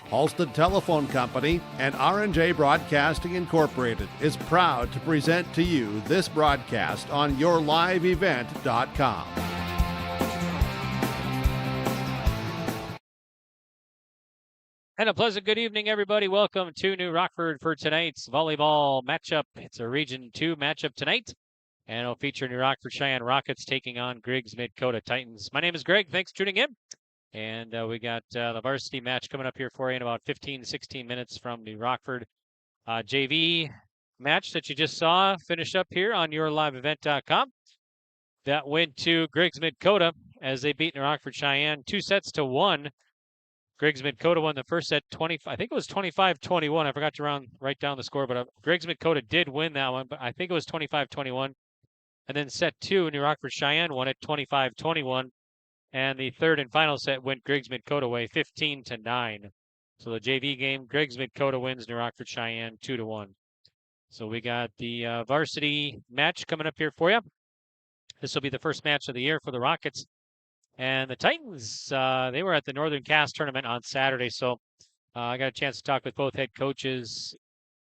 Halstead Telephone Company and R&J Broadcasting Incorporated is proud to present to you this broadcast on yourliveevent.com. And a pleasant good evening, everybody. Welcome to New Rockford for tonight's volleyball matchup. It's a Region 2 matchup tonight, and it'll feature New Rockford-Sheyenne Rockets taking on Griggs-Midkota Titans. My name is Greg. Thanks for tuning in. And we got the varsity match coming up here for you in about 15, 16 minutes from New Rockford. JV match that you just saw finish up here on yourliveevent.com. That went to Griggs-Midkota as they beat New Rockford-Sheyenne 2-1. Griggs-Midkota won the first set 20. I think it was 25-21. I forgot to write down the score, but Griggs-Midkota did win that one, but I think it was 25-21. And then set 2, New Rockford-Sheyenne won it 25-21. And the third and final set went Griggs-Midkota away 15-9. So the JV game, Griggs-Midkota wins New Rockford-Sheyenne 2-1. So we got the varsity match coming up here for you. This will be the first match of the year for the Rockets. And the Titans, they were at the Northern Cast tournament on Saturday. So I got a chance to talk with both head coaches.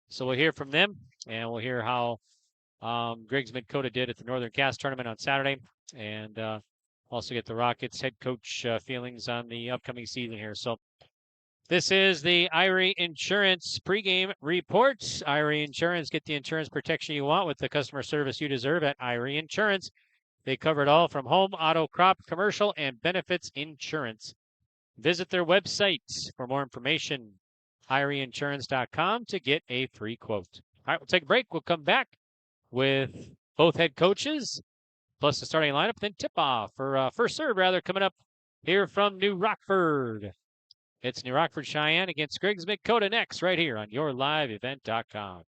So we'll hear from them, and we'll hear how Griggs-Midkota did at the Northern Cast tournament on Saturday. And also get the Rockets head coach feelings on the upcoming season here. So this is the Irie Insurance pregame report. Irie Insurance, get the insurance protection you want with the customer service you deserve at Irie Insurance. They cover it all from home, auto, crop, commercial, and benefits insurance. Visit their website for more information, IrieInsurance.com, to get a free quote. All right, we'll take a break. We'll come back with both head coaches, plus the starting lineup, then tip-off for first serve, coming up here from New Rockford. It's New Rockford-Sheyenne against Griggs-Midkota next, right here on yourliveevent.com.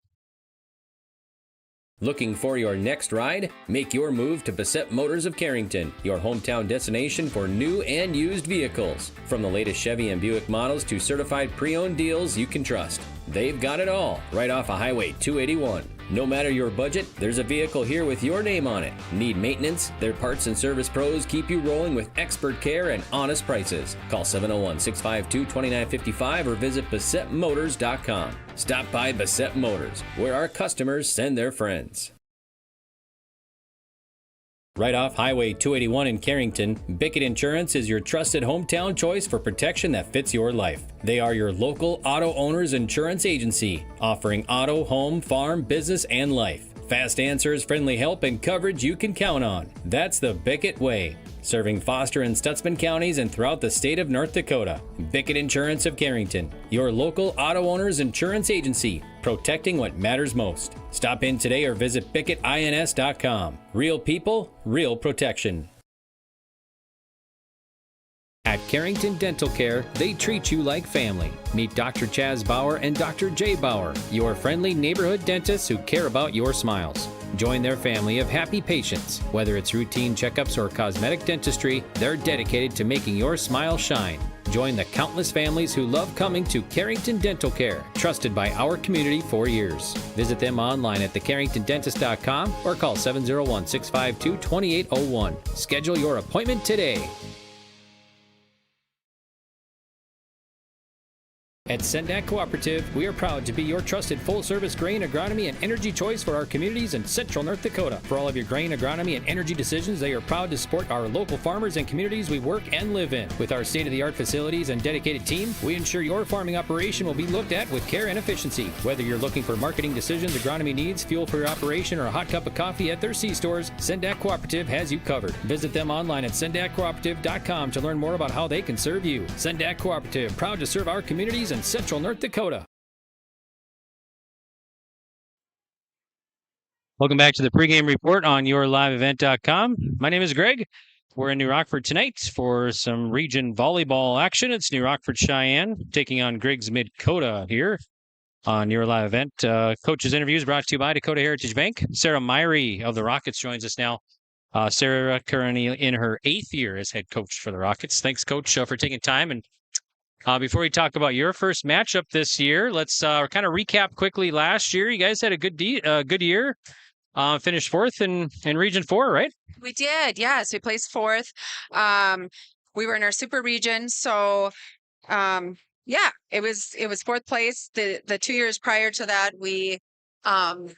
Looking for your next ride? Make your move to Bassett Motors of Carrington, your hometown destination for new and used vehicles. From the latest Chevy and Buick models to certified pre-owned deals you can trust. They've got it all, right off of Highway 281. No matter your budget, there's a vehicle here with your name on it. Need maintenance? Their parts and service pros keep you rolling with expert care and honest prices. Call 701-652-2955 or visit BassettMotors.com. Stop by Bassett Motors, where our customers send their friends. Right off Highway 281 in Carrington, Bickett Insurance is your trusted hometown choice for protection that fits your life. They are your local auto owners insurance agency, offering auto, home, farm, business, and life. Fast answers, friendly help, and coverage you can count on. That's the Bickett way. Serving Foster and Stutzman counties and throughout the state of North Dakota. Bickett Insurance of Carrington, your local auto owners insurance agency, protecting what matters most. Stop in today or visit BickettINS.com. Real people, real protection. At Carrington Dental Care, they treat you like family. Meet Dr. Chaz Bauer and Dr. Jay Bauer, your friendly neighborhood dentists who care about your smiles. Join their family of happy patients. Whether it's routine checkups or cosmetic dentistry, they're dedicated to making your smile shine. Join the countless families who love coming to Carrington Dental Care, trusted by our community for years. Visit them online at thecarringtondentist.com or call 701-652-2801. Schedule your appointment today. At Sendak Cooperative, we are proud to be your trusted full-service grain, agronomy, and energy choice for our communities in central North Dakota. For all of your grain, agronomy, and energy decisions, they are proud to support our local farmers and communities we work and live in. With our state-of-the-art facilities and dedicated team, we ensure your farming operation will be looked at with care and efficiency. Whether you're looking for marketing decisions, agronomy needs, fuel for your operation, or a hot cup of coffee at their C-stores, Sendak Cooperative has you covered. Visit them online at sendakcooperative.com to learn more about how they can serve you. Sendak Cooperative, proud to serve our communities in central North Dakota. Welcome back to the pregame report on yourliveevent.com. My name is Greg. We're in New Rockford tonight for some region volleyball action. It's New Rockford-Sheyenne taking on Griggs-Midkota here on Your Live Event. Coaches interviews brought to you by Dakota Heritage Bank. Sarah Myrie of the Rockets joins us now. Sarah currently in her 8th year as head coach for the Rockets. Thanks, Coach, for taking time. And before we talk about your first matchup this year, let's kind of recap quickly last year. You guys had a good year. Finished fourth in Region 4, right? We did, yes. We placed fourth. We were in our super region, so yeah, it was fourth place. The 2 years prior to that, we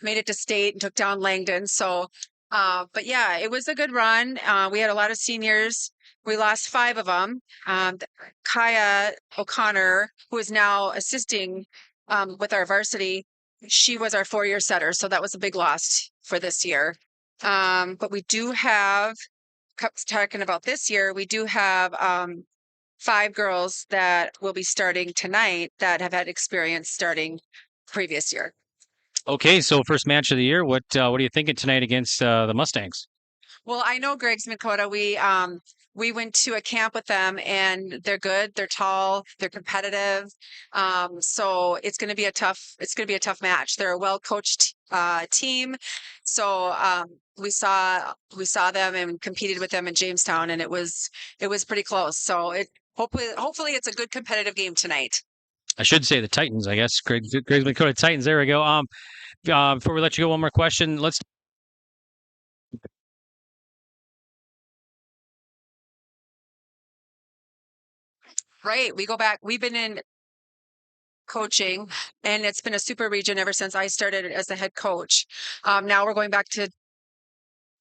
made it to state and took down Langdon. So, but yeah, it was a good run. We had a lot of seniors. We lost 5 of them. Kaya O'Connor, who is now assisting with our varsity, she was our 4-year setter, so that was a big loss for this year. But we do have, talking about this year, we do have 5 girls that will be starting tonight that have had experience starting previous year. Okay, so first match of the year. What are you thinking tonight against the Mustangs? Well, I know Griggs-Midkota. We went to a camp with them, and they're good. They're tall. They're competitive. So it's going to be a tough match. They're a well-coached team. So we saw them and competed with them in Jamestown, and it was pretty close. So hopefully it's a good competitive game tonight. I should say the Titans, I guess. Griggs-Midkota Titans. There we go. Before we let you go, one more question. Right. We go back. We've been in coaching, and it's been a super region ever since I started as the head coach. Now we're going back to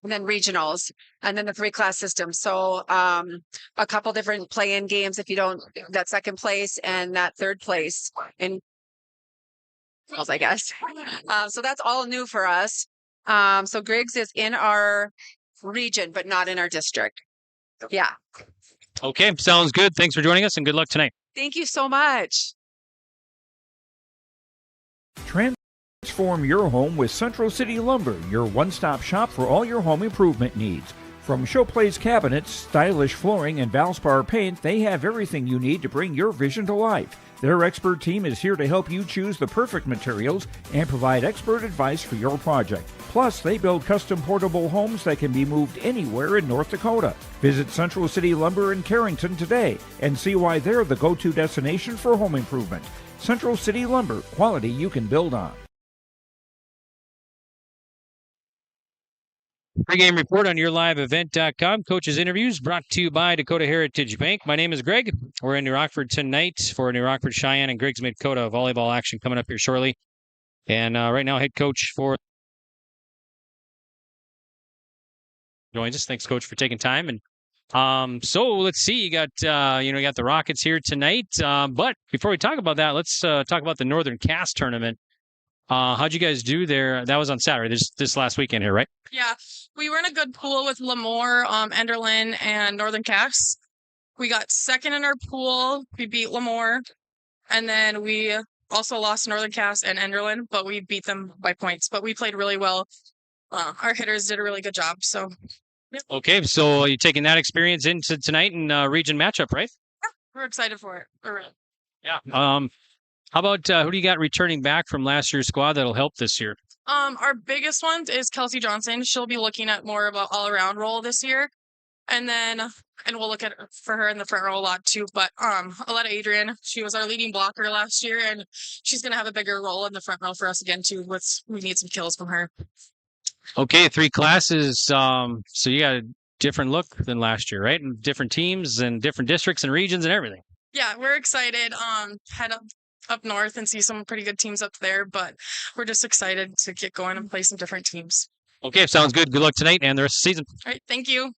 and then regionals, and then the 3-class system. So a couple different play-in games if you don't that second place and that third place in I guess. So that's all new for us. So Griggs is in our region, but not in our district. Yeah. Okay, sounds good. Thanks for joining us, and good luck tonight. Thank you so much. Transform your home with Central City Lumber, your one-stop shop for all your home improvement needs. From showplace cabinets, stylish flooring, and Valspar paint, they have everything you need to bring your vision to life. Their expert team is here to help you choose the perfect materials and provide expert advice for your project. Plus, they build custom portable homes that can be moved anywhere in North Dakota. Visit Central City Lumber in Carrington today and see why they're the go-to destination for home improvement. Central City Lumber, quality you can build on. Pregame report on yourliveevent.com. Coaches interviews brought to you by Dakota Heritage Bank. My name is Greg. We're in New Rockford tonight for New Rockford-Sheyenne and Griggs-Midkota volleyball action coming up here shortly. And right now, head coach for joins us. Thanks, Coach, for taking time. And so let's see. You got you got the Rockets here tonight. But before we talk about that, let's talk about the Northern Cast tournament. How'd you guys do there? That was on Saturday, this last weekend here, right? Yeah, we were in a good pool with Lemoore, Enderlin, and Northern Cass. We got second in our pool. We beat Lemoore, and then we also lost Northern Cass and Enderlin, but we beat them by points. But we played really well. Our hitters did a really good job. So, yeah. Okay, so you're taking that experience into tonight in region matchup, right? Yeah, we're excited for it. Yeah. How about who do you got returning back from last year's squad that'll help this year? Our biggest one is Kelsey Johnson. She'll be looking at more of an all-around role this year. And we'll look at for her in the front row a lot too. But Aletta Adrian, she was our leading blocker last year, and she's gonna have a bigger role in the front row for us again too. We need some kills from her. Okay, 3 classes. So you got a different look than last year, right? And different teams and different districts and regions and everything. Yeah, we're excited. Head up north and see some pretty good teams up there, but we're just excited to get going and play some different teams. Okay, sounds good. Good luck tonight and the rest of the season. All right, thank you.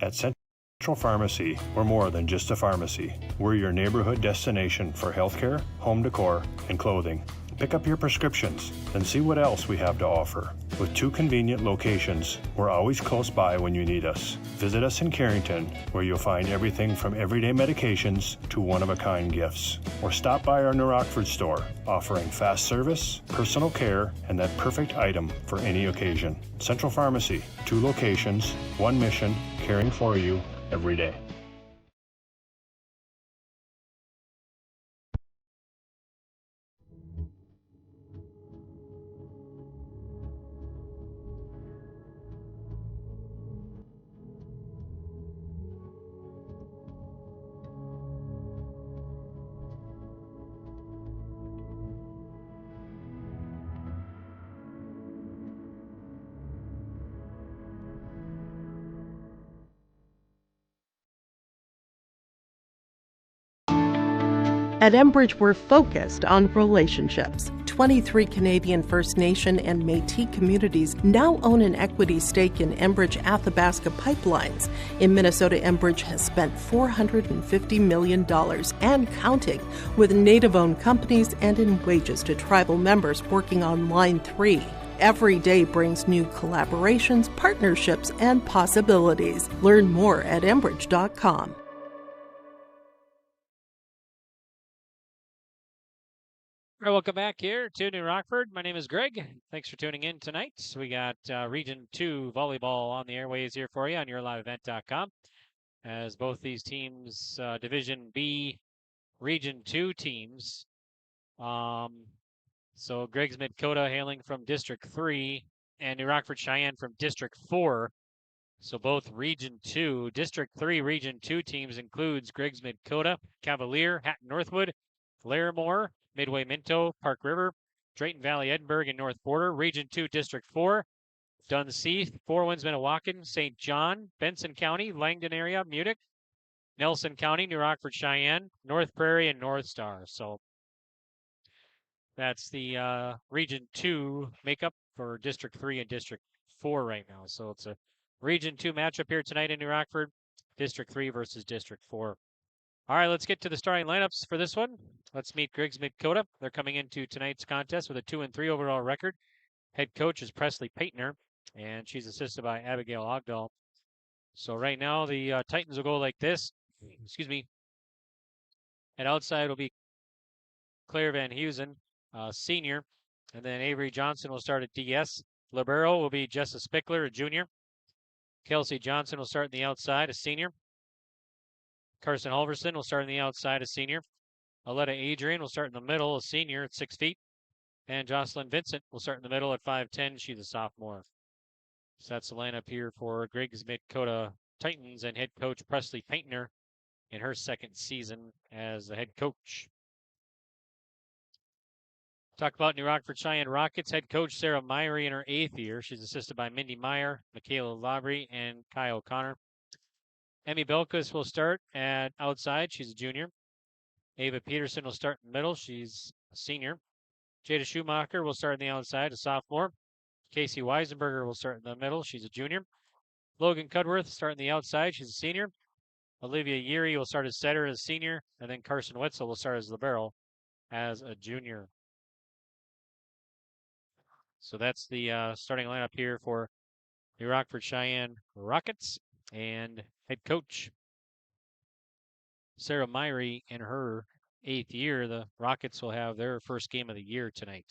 At Central Pharmacy, we're more than just a pharmacy. We're your neighborhood destination for healthcare, home decor, and clothing. Pick up your prescriptions and see what else we have to offer. With 2 convenient locations, we're always close by when you need us. Visit us in Carrington, where you'll find everything from everyday medications to one-of-a-kind gifts. Or stop by our New Rockford store, offering fast service, personal care, and that perfect item for any occasion. Central Pharmacy, 2 locations, 1 mission, caring for you every day. At Enbridge, we're focused on relationships. 23 Canadian First Nation and Métis communities now own an equity stake in Enbridge Athabasca Pipelines. In Minnesota, Enbridge has spent $450 million and counting with Native-owned companies and in wages to tribal members working on Line 3. Every day brings new collaborations, partnerships, and possibilities. Learn more at Enbridge.com. All right, welcome back here to New Rockford. My name is Greg. Thanks for tuning in tonight. We got Region 2 volleyball on the airways here for you on yourliveevent.com. As both these teams, Division B, Region 2 teams. So Griggs-Midkota hailing from District 3 and New Rockford-Sheyenne from District 4. So both Region 2, District 3 Region 2 teams includes Griggs-Midkota, Cavalier, Hatton Northwood, Larimore, Midway Minto, Park River, Drayton Valley Edinburgh, and North Border. Region 2, District 4, Dunseith, Four Winds Minnewacan, St. John, Benson County, Langdon area, Munich, Nelson County, New Rockford-Sheyenne, North Prairie, and North Star. So that's the Region 2 makeup for District 3 and District 4 right now. So it's a Region 2 matchup here tonight in New Rockford, District 3 versus District 4. All right, let's get to the starting lineups for this one. Let's meet Griggs-Midkota. They're coming into tonight's contest with a 2-3 overall record. Head coach is Presley Paintner, and she's assisted by Abigail Ogdahl. So right now, the Titans will go like this. Excuse me. At outside will be Claire Van Heusen, senior. And then Avery Johnson will start at DS. Libero will be Jessa Spickler, a junior. Kelsey Johnson will start on the outside, a senior. Carson Halverson will start on the outside, a senior. Aletta Adrian will start in the middle, a senior at 6 feet. And Jocelyn Vincent will start in the middle at 5'10". She's a sophomore. So that's the lineup here for Griggs-Midkota Titans and head coach Presley Paintner in her second season as the head coach. Talk about New Rockford-Sheyenne Rockets head coach Sarah Myrie in her 8th year. She's assisted by Mindy Meyer, Michaela Labrie, and Kai O'Connor. Emmy Belkus will start at outside. She's a junior. Ava Peterson will start in the middle. She's a senior. Jada Schumacher will start on the outside, a sophomore. Casey Weisenberger will start in the middle. She's a junior. Logan Cudworth start on the outside. She's a senior. Olivia Yeary will start as setter as senior. And then Carson Wetzel will start as libero as a junior. So that's the starting lineup here for New Rockford-Sheyenne Rockets. And head coach Sarah Myrie in her 8th year. The Rockets will have their first game of the year tonight.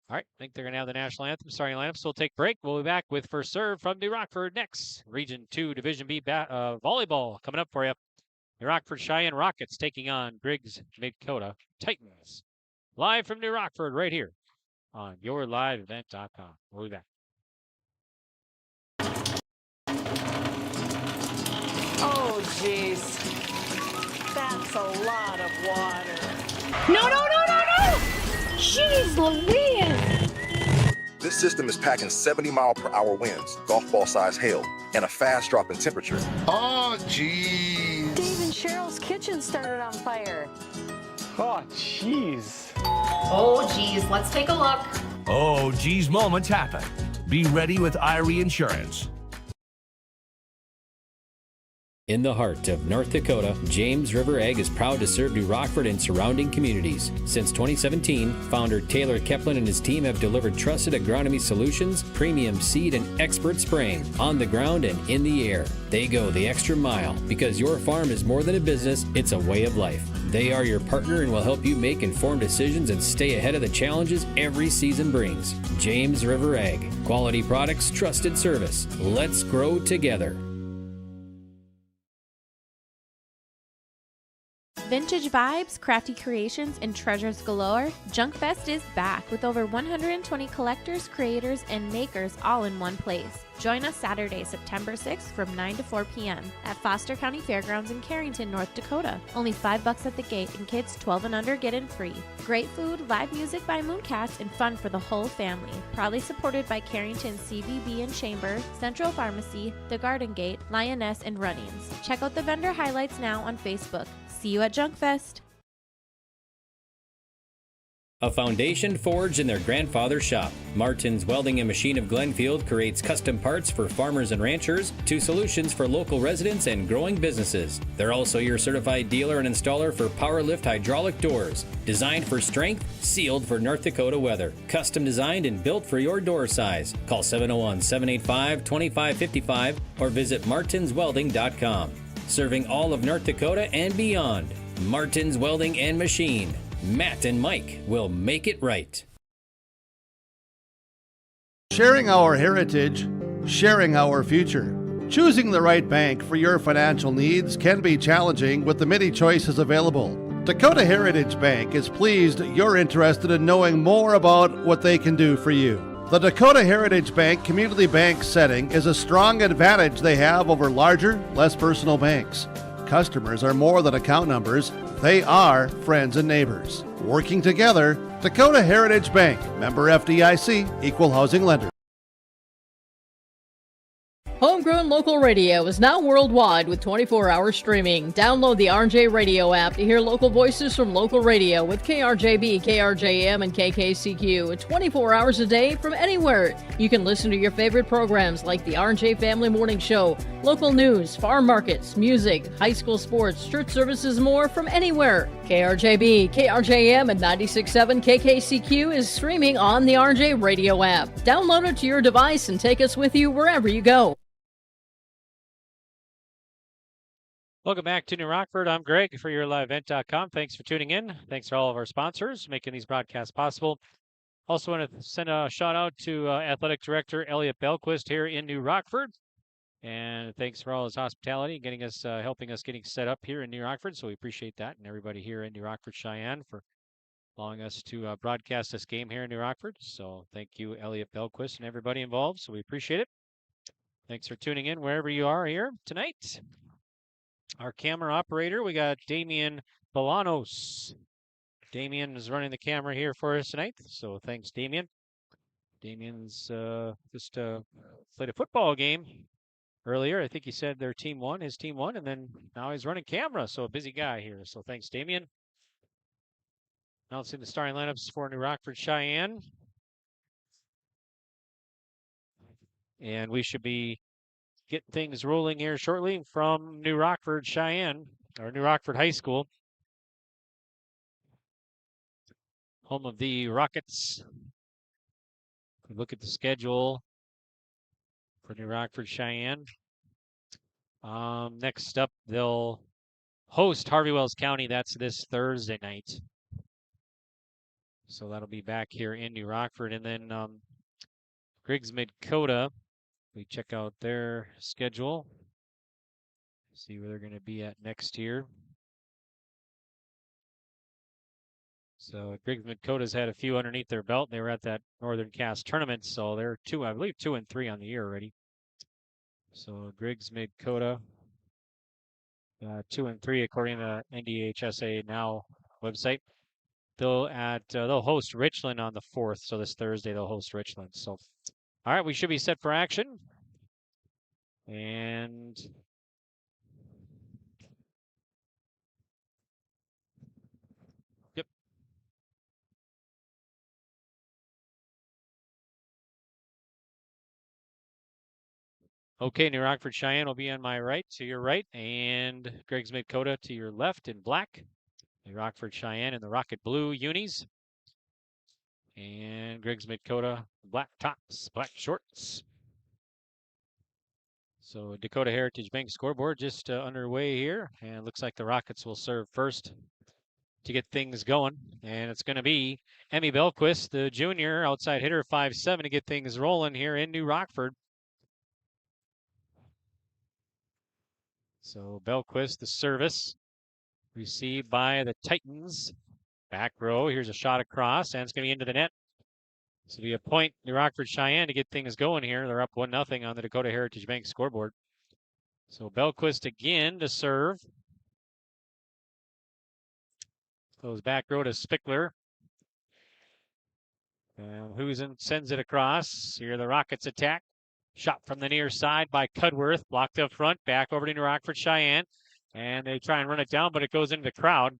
All right, I think they're going to have the national anthem starting lineup, so we'll take a break. We'll be back with First Serve from New Rockford next. Region 2 Division B volleyball coming up for you. New Rockford-Sheyenne Rockets taking on Griggs-Midkota Titans. Live from New Rockford right here on yourliveevent.com. We'll be back. Oh, jeez. That's a lot of water. No! Jeez Louise! This system is packing 70-mile-per-hour winds, golf ball-sized hail, and a fast drop in temperature. Oh, jeez. Dave and Cheryl's kitchen started on fire. Oh, jeez. Oh, geez, let's take a look. Oh, geez, moments happen. Be ready with Irie Insurance. In the heart of North Dakota, James River Ag is proud to serve New Rockford and surrounding communities. Since 2017, founder Taylor Keplin and his team have delivered trusted agronomy solutions, premium seed, and expert spraying on the ground and in the air. They go the extra mile because your farm is more than a business, it's a way of life. They are your partner and will help you make informed decisions and stay ahead of the challenges every season brings. James River Ag. Quality products, trusted service. Let's grow together. Vintage vibes, crafty creations, and treasures galore, JunkFest is back with over 120 collectors, creators, and makers all in one place. Join us Saturday, September 6th from 9 to 4 p.m. at Foster County Fairgrounds in Carrington, North Dakota. Only $5 at the gate, and kids 12 and under get in free. Great food, live music by Mooncats, and fun for the whole family. Proudly supported by Carrington CVB and Chamber, Central Pharmacy, The Garden Gate, Lioness, and Runnings. Check out the vendor highlights now on Facebook. See you at JunkFest. A foundation forged in their grandfather's shop. Martin's Welding and Machine of Glenfield creates custom parts for farmers and ranchers to solutions for local residents and growing businesses. They're also your certified dealer and installer for Powerlift hydraulic doors. Designed for strength, sealed for North Dakota weather. Custom designed and built for your door size. Call 701-785-2555 or visit martinswelding.com. Serving all of North Dakota and beyond. Martin's Welding and Machine. Matt and Mike will make it right. Sharing our heritage, sharing our future. Choosing the right bank for your financial needs can be challenging with the many choices available. Dakota Heritage Bank is pleased you're interested in knowing more about what they can do for you. The Dakota Heritage Bank community bank setting is a strong advantage they have over larger, less personal banks. Customers are more than account numbers. They are friends and neighbors. Working together, Dakota Heritage Bank, member FDIC, equal housing lender. Homegrown local radio is now worldwide with 24-hour streaming. Download the RJ Radio app to hear local voices from local radio with KRJB, KRJM, and KKCQ 24 hours a day from anywhere. You can listen to your favorite programs like the RJ Family Morning Show, local news, farm markets, music, high school sports, church services, more from anywhere. KRJB, KRJM, and 96.7 KKCQ is streaming on the RJ Radio app. Download it to your device and take us with you wherever you go. Welcome back to New Rockford. I'm Greg for YourLiveEvent.com. Thanks for tuning in. Thanks for all of our sponsors making these broadcasts possible. Also want to send a shout out to Athletic Director Elliot Belquist here in New Rockford. And thanks for all his hospitality, getting us, helping us getting set up here in New Rockford. So we appreciate that, and everybody here in New Rockford-Sheyenne for allowing us to broadcast this game here in New Rockford. So thank you, Elliot Belquist, and everybody involved. So we appreciate it. Thanks for tuning in wherever you are here tonight. Our camera operator, we got Damian Bolanos. Damian is running the camera here for us tonight, so thanks, Damian. Damian's just played a football game earlier. I think he said his team won, and then now he's running camera, so a busy guy here. So thanks, Damian. Announcing the starting lineups for New Rockford-Sheyenne. And we should be get things rolling here shortly from New Rockford-Sheyenne, or New Rockford High School, home of the Rockets. Look at the schedule for New Rockford-Sheyenne. Next up, they'll host Harvey Wells County. That's this Thursday night. So that'll be back here in New Rockford. And then Griggs-Midkota. We check out their schedule, see where they're going to be at next year. So Griggs-Midkota's had a few underneath their belt. They were at that Northern Cass tournament, so they're 2-3 on the year already. So Griggs-Midkota, 2-3 according to NDHSA Now website. They'll host Richland on the 4th. So this Thursday they'll host Richland. So. All right, we should be set for action. And yep. Okay, New Rockford-Sheyenne will be on my right, to your right, and Griggs-Midkota to your left in black. New Rockford-Sheyenne in the rocket blue unis. And Griggs-Midkota, black tops, black shorts. So Dakota Heritage Bank scoreboard just underway here. And it looks like the Rockets will serve first to get things going. And it's going to be Emmy Belquist, the junior, outside hitter, 5'7", to get things rolling here in New Rockford. So Belquist, the service, received by the Titans. Back row, here's a shot across, and it's going to be into the net. So it'll be a point, New Rockford-Sheyenne, to get things going here. They're up 1-0 on the Dakota Heritage Bank scoreboard. So Belquist again to serve. Goes back row to Spickler. And Husen sends it across. Here the Rockets attack. Shot from the near side by Cudworth. Blocked up front, back over to New Rockford-Sheyenne. And they try and run it down, but it goes into the crowd.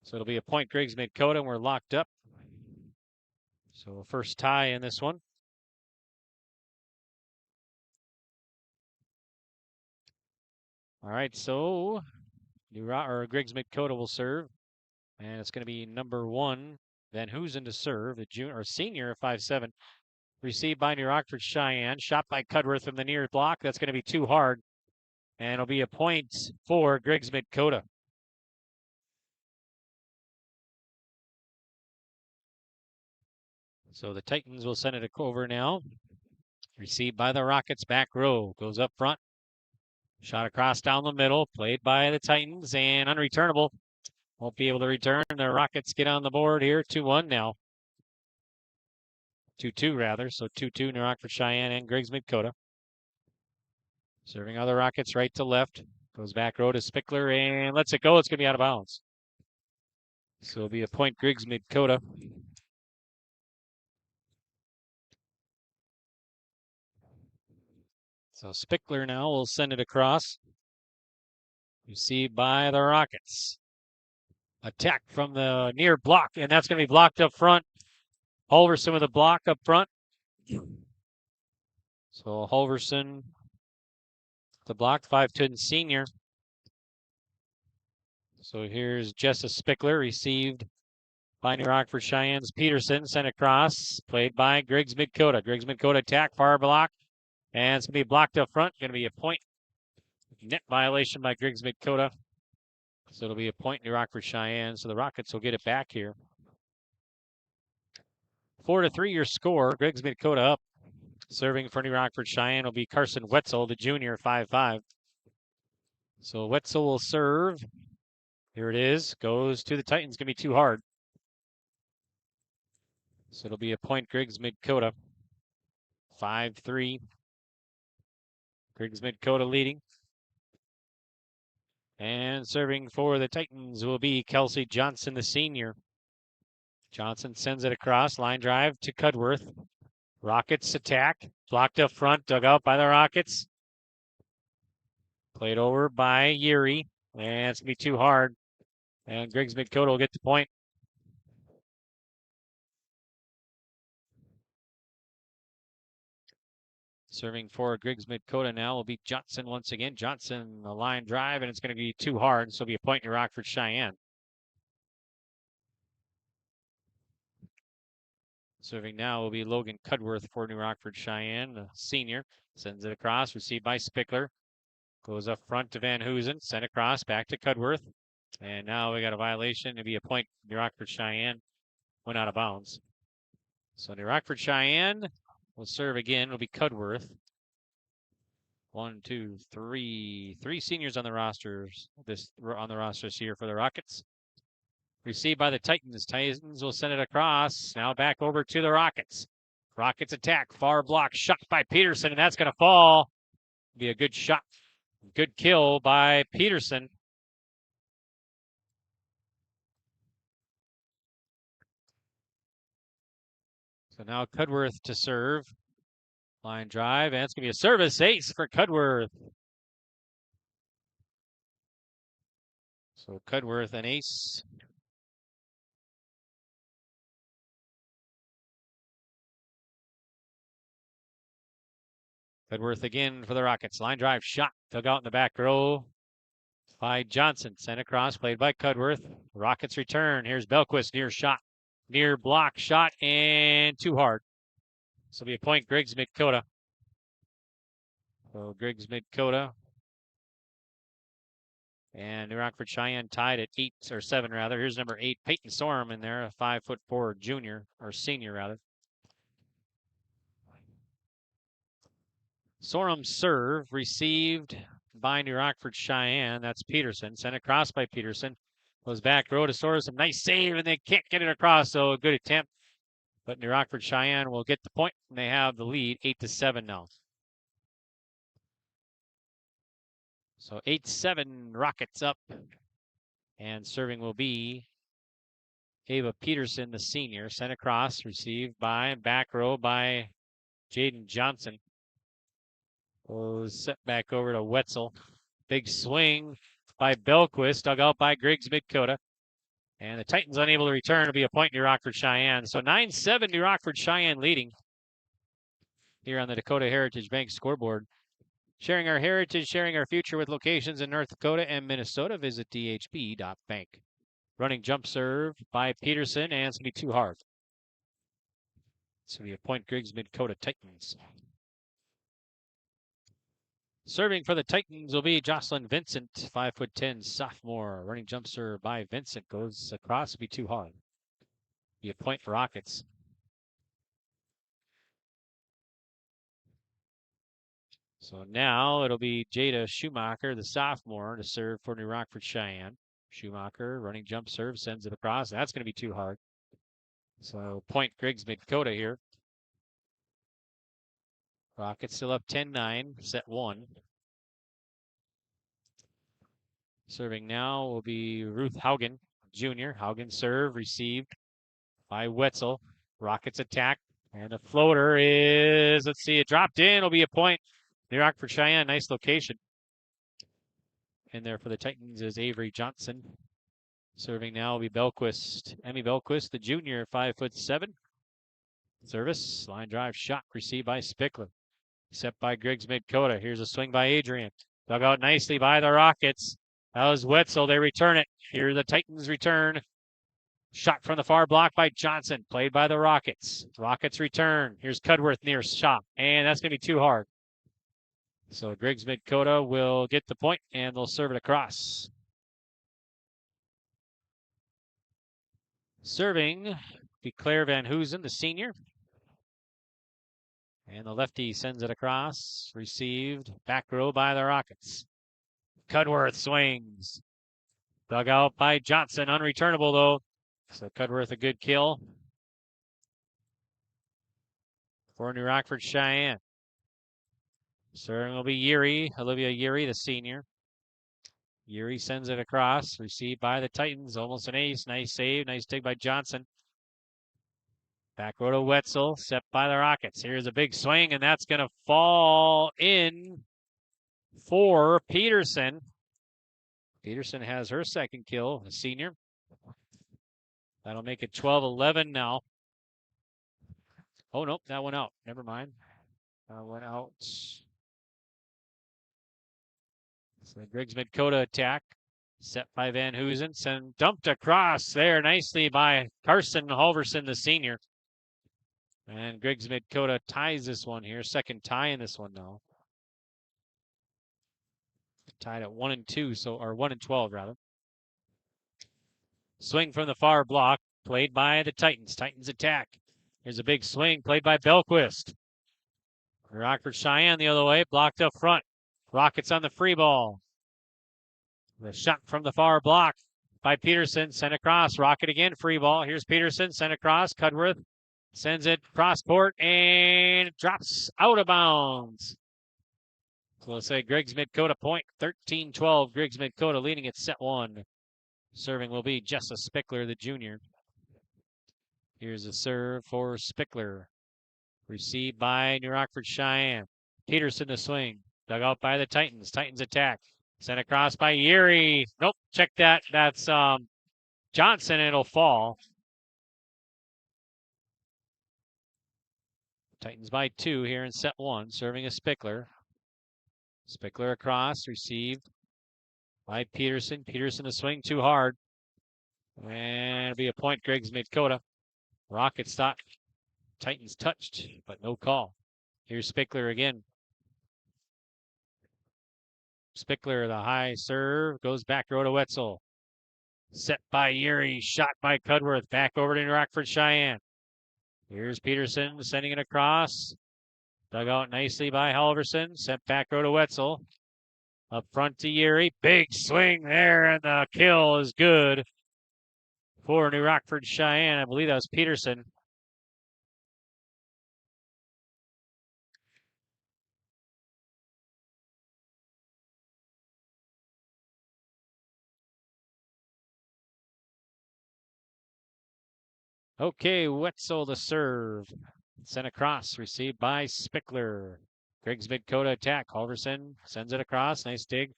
So it'll be a point, Griggs-Midkota, and we're locked up So first tie in this one. All right, so Griggs-Midkota will serve. And it's going to be number 1, Van Hoosen to serve, the junior or senior at 5'7". Received by New Rockford-Sheyenne. Shot by Cudworth from the near block. That's going to be too hard. And it'll be a point for Griggs-Midkota. So the Titans will send it over now. Received by the Rockets, back row. Goes up front. Shot across down the middle. Played by the Titans and unreturnable. Won't be able to return. The Rockets get on the board here. 2-1 now. 2-2 rather. So 2-2 New Rockford-Sheyenne and Griggs-Midkota. Serving other Rockets right to left. Goes back row to Spickler and lets it go. It's going to be out of bounds. So it'll be a point Griggs-Midkota. So Spickler now will send it across. Received by the Rockets. Attack from the near block, and that's going to be blocked up front. Halverson with a block up front. So Halverson, the block, 5'10" senior. So here's Jessa Spickler, received by New Rockford-Cheyenne's Peterson, sent across, played by Griggs-Midkota. Griggs-Midkota attack, far block, and it's going to be blocked up front. Going to be a point. Net violation by Griggs-Midkota. So it'll be a point New Rockford-Sheyenne. So the Rockets will get it back here. 4-3 your score. Griggs-Midkota up. Serving for New Rockford-Sheyenne will be Carson Wetzel, the junior, 5'5". So Wetzel will serve. Here it is. Goes to the Titans. Going to be too hard. So it'll be a point Griggs-Midkota. 5-3. Griggs-Midkota leading. And serving for the Titans will be Kelsey Johnson, the senior. Johnson sends it across. Line drive to Cudworth. Rockets attack. Blocked up front. Dug out by the Rockets. Played over by Yuri. And it's going to be too hard. And Griggs-Midkota will get the point. Serving for Griggs-Midkota now will be Johnson once again. Johnson, a line drive, and it's going to be too hard, so it'll be a point in Rockford-Sheyenne. Serving now will be Logan Cudworth for New Rockford-Sheyenne, the senior. Sends it across, received by Spickler. Goes up front to Van Hoosen, sent across, back to Cudworth. And now we got a violation. It'll be a point. New Rockford-Sheyenne went out of bounds. So New Rockford-Sheyenne will serve again. It'll be Cudworth. 1, 2, 3. 3 seniors on the rosters. On the rosters here for the Rockets. Received by the Titans. Titans will send it across. Now back over to the Rockets. Rockets attack. Far block. Shot by Peterson, and that's going to fall. Be a good shot. Good kill by Peterson. So now Cudworth to serve. Line drive, and it's going to be a service ace for Cudworth. So Cudworth an ace. Cudworth again for the Rockets. Line drive shot. Dug out in the back row by Johnson. Sent across, played by Cudworth. Rockets return. Here's Belquist, near shot. Near block shot, and too hard. So it'll be a point Griggs-Midkota. So Griggs-Midkota. And New Rockford-Sheyenne tied at 8 or 7 rather. Here's number 8, Peyton Sorum in there, a 5'4" junior or senior rather. Sorum serve received by New Rockford-Sheyenne. That's Peterson. Sent across by Peterson. Goes back row to Sorum. Some nice save, and they can't get it across. So a good attempt. But New Rockford-Sheyenne will get the point, and they have the lead 8-7 now. So 8-7 Rockets up. And serving will be Ava Peterson, the senior. Sent across, received by back row by Jaden Johnson. Goes set back over to Wetzel. Big swing by Belquist, dug out by Griggs-Midkota. And the Titans unable to return to be a point New Rockford-Sheyenne. So 9-7 New Rockford-Sheyenne leading here on the Dakota Heritage Bank scoreboard. Sharing our heritage, sharing our future with locations in North Dakota and Minnesota. Visit dhb.bank. Running jump serve by Peterson, and it's going to be too hard. It's going to be a point Griggs-Midkota Titans. Serving for the Titans will be Jocelyn Vincent, 5'10" sophomore. Running jump serve by Vincent goes across, will be too hard. Be a point for Rockets. So now it'll be Jada Schumacher, the sophomore, to serve for New Rockford-Sheyenne. Schumacher, running jump serve, sends it across. That's going to be too hard. So point Griggs-Midkota here. Rockets still up 10-9, set 1. Serving now will be Ruth Haugen, Jr. Haugen serve, received by Wetzel. Rockets attack, and the floater is, let's see, it dropped in. It'll be a point. New Rockford-Sheyenne, nice location. In there for the Titans is Avery Johnson. Serving now will be Belquist. Emmy Belquist, the junior, 5'7". Service, line drive shot, received by Spickler. Set by Griggs-Midkota. Here's a swing by Adrian. Dug out nicely by the Rockets. That was Wetzel. They return it. Here the Titans return. Shot from the far block by Johnson. Played by the Rockets. Rockets return. Here's Cudworth near shot. And that's going to be too hard. So Griggs-Midkota will get the point, and they'll serve it across. Serving be Claire Van Hoosen, the senior. And the lefty sends it across. Received back row by the Rockets. Cudworth swings. Dug out by Johnson. Unreturnable, though. So Cudworth a good kill for New Rockford-Sheyenne. Serving will be Yuri, Olivia Yuri, the senior. Yuri sends it across. Received by the Titans. Almost an ace. Nice save. Nice dig by Johnson. Back row to Wetzel, set by the Rockets. Here's a big swing, and that's going to fall in for Peterson. Peterson has her second kill, the senior. That'll make it 12-11 now. Oh, nope, that went out. Never mind. That went out. So the Griggs-Midkota attack. Set by Van Hoosen. And dumped across there nicely by Carson Halverson, the senior. And Griggs-Midkota ties this one here. Second tie in this one now. Tied at 1-2, or 1-12 rather. Swing from the far block, played by the Titans. Titans attack. Here's a big swing played by Belquist. Rockford-Sheyenne the other way, blocked up front. Rockets on the free ball. The shot from the far block by Peterson, sent across. Rocket again, free ball. Here's Peterson, sent across. Cudworth sends it cross court and it drops out of bounds. So we'll say Griggs-Midkota point, 13-12. Griggs-Midkota leading at set 1. Serving will be Jessa Spickler, the junior. Here's a serve for Spickler. Received by New Rockford-Sheyenne. Peterson to swing. Dug out by the Titans. Titans attack. Sent across by Yuri. Nope, check that. That's Johnson, and it'll fall. Titans by 2 here in set 1. Serving a Spickler. Spickler across. Received by Peterson. Peterson to swing too hard. And it'll be a point Griggs-Midkota. Rockets thought Titans touched, but no call. Here's Spickler again. Spickler, the high serve, goes back row to Wetzel. Set by Yuri, shot by Cudworth, back over to New Rockford-Sheyenne. Here's Peterson sending it across. Dug out nicely by Halverson, sent back row to Wetzel. Up front to Yuri, big swing there, and the kill is good for New Rockford-Sheyenne. I believe that was Peterson. Okay, Wetzel the serve. Sent across, received by Spickler. Griggs-Midkota attack. Halverson sends it across. Nice dig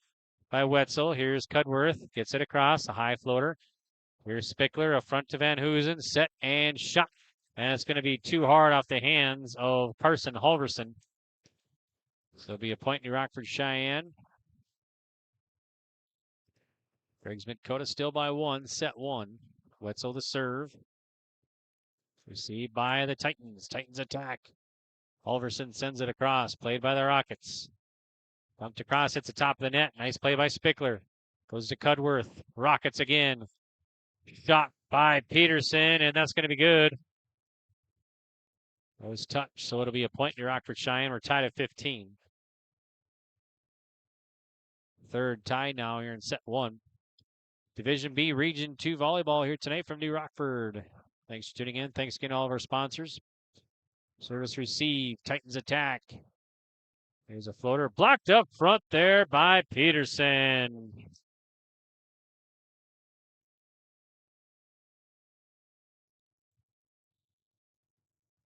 by Wetzel. Here's Cudworth. Gets it across. A high floater. Here's Spickler, a front to Van Hoosen, set and shot. And it's going to be too hard off the hands of Carson Halverson. So it'll be a point New Rockford-Sheyenne. Griggs-Midkota still by 1, set 1. Wetzel the serve. Received by the Titans. Titans attack. Halverson sends it across, played by the Rockets. Bumped across, hits the top of the net. Nice play by Spickler. Goes to Cudworth. Rockets again. Shot by Peterson, and that's going to be good. That was touch, so it'll be a point to Rockford-Sheyenne. We're tied at 15. Third tie now here in set 1. Division B, Region 2 volleyball here tonight from New Rockford. Thanks for tuning in. Thanks again to all of our sponsors. Service received. Titans attack. There's a floater blocked up front there by Peterson.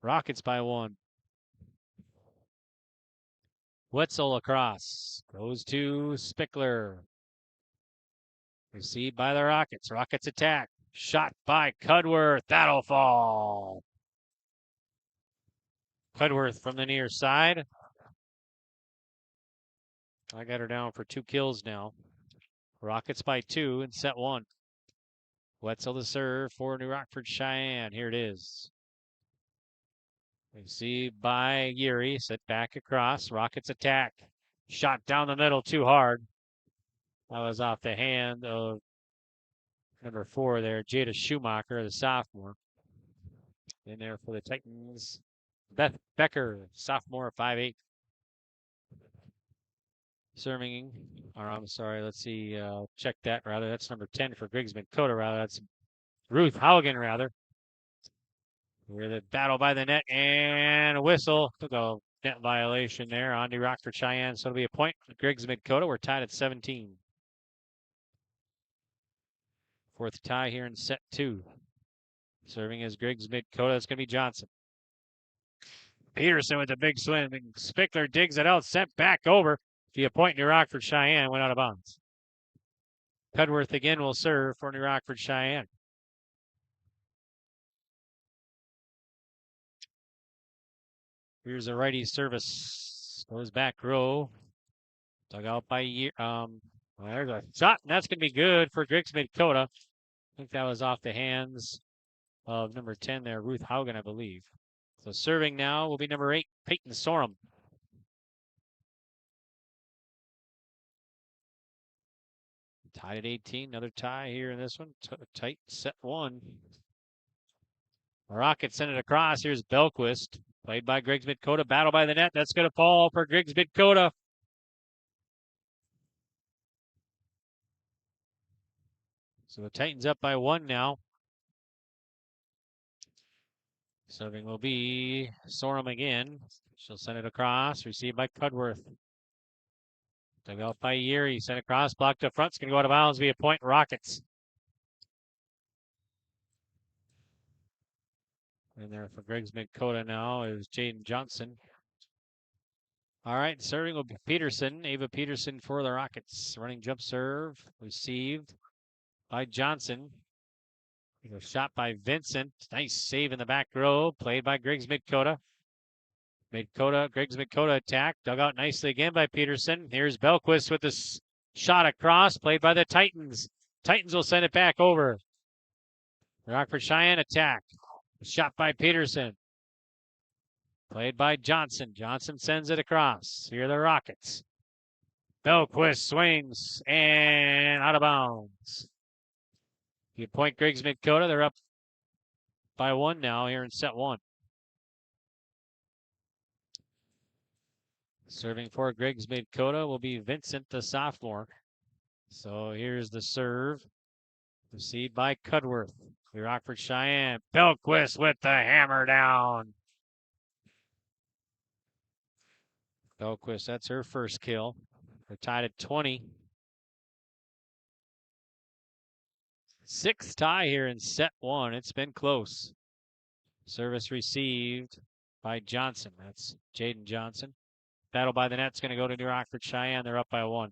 Rockets by 1. Wetzel across. Goes to Spickler. Received by the Rockets. Rockets attack. Shot by Cudworth. That'll fall. Cudworth from the near side. I got her down for 2 kills now. Rockets by 2 in set 1. Wetzel to serve for New Rockford-Sheyenne. Here it is. Received by Geary. Set back across. Rockets attack. Shot down the middle too hard. That was off the hand of number 4 there, Jada Schumacher, the sophomore. In there for the Titans. Beth Becker, sophomore, 5'8". Serving, or I'm sorry, let's see, check that rather. That's number 10 for Griggs-Midkota rather. That's Ruth Haugen rather. We're the battle by the net and a whistle. Took a net violation there on New Rockford-Sheyenne. So it'll be a point for Griggs-Midkota. We're tied at 17. Fourth tie here in set 2. Serving as Griggs-Midkota. It's going to be Johnson. Peterson with a big swing. Spickler digs it out, sent back over. Be a point New Rockford-Sheyenne, went out of bounds. Cudworth again will serve for New Rockford-Sheyenne. Here's a righty service. Goes back row. Dug out by there's a shot, and that's going to be good for Griggs-Midkota. I think that was off the hands of number 10 there, Ruth Haugen, I believe. So serving now will be number 8, Peyton Sorum. Tied at 18. Another tie here in this one. Tight set 1. Rockets send it across. Here's Belquist. Played by Griggs-Midkota. Battle by the net. That's going to fall for Griggs-Midkota. So the Titans up by 1 now. Serving will be Sorum again. She'll send it across. Received by Cudworth. Dug out by Yeary. Sent across. Blocked up front. It's going to go out of bounds. Be a point. Rockets. And there for Griggs-Midkota now is Jaden Johnson. All right. Serving will be Peterson. Ava Peterson for the Rockets. Running jump serve. Received by Johnson. A shot by Vincent. Nice save in the back row. Played by Griggs-Midkota. Griggs-Midkota attack. Dug out nicely again by Peterson. Here's Belquist with the shot across. Played by the Titans. Titans will send it back over. Rockford-Sheyenne attack. Shot by Peterson. Played by Johnson. Johnson sends it across. Here are the Rockets. Belquist swings and out of bounds. You point Griggs-Midkota. They're up by 1 now here in set 1. Serving for Griggs-Midkota will be Vincent, the sophomore. So here's the serve. Received by Cudworth. Rockford-Sheyenne. Belquist with the hammer down. Belquist, that's her first kill. We're tied at 20. 6th tie here in set 1. It's been close. Service received by Johnson. That's Jaden Johnson. Battle by the net's going to go to New Rockford-Sheyenne. They're up by 1.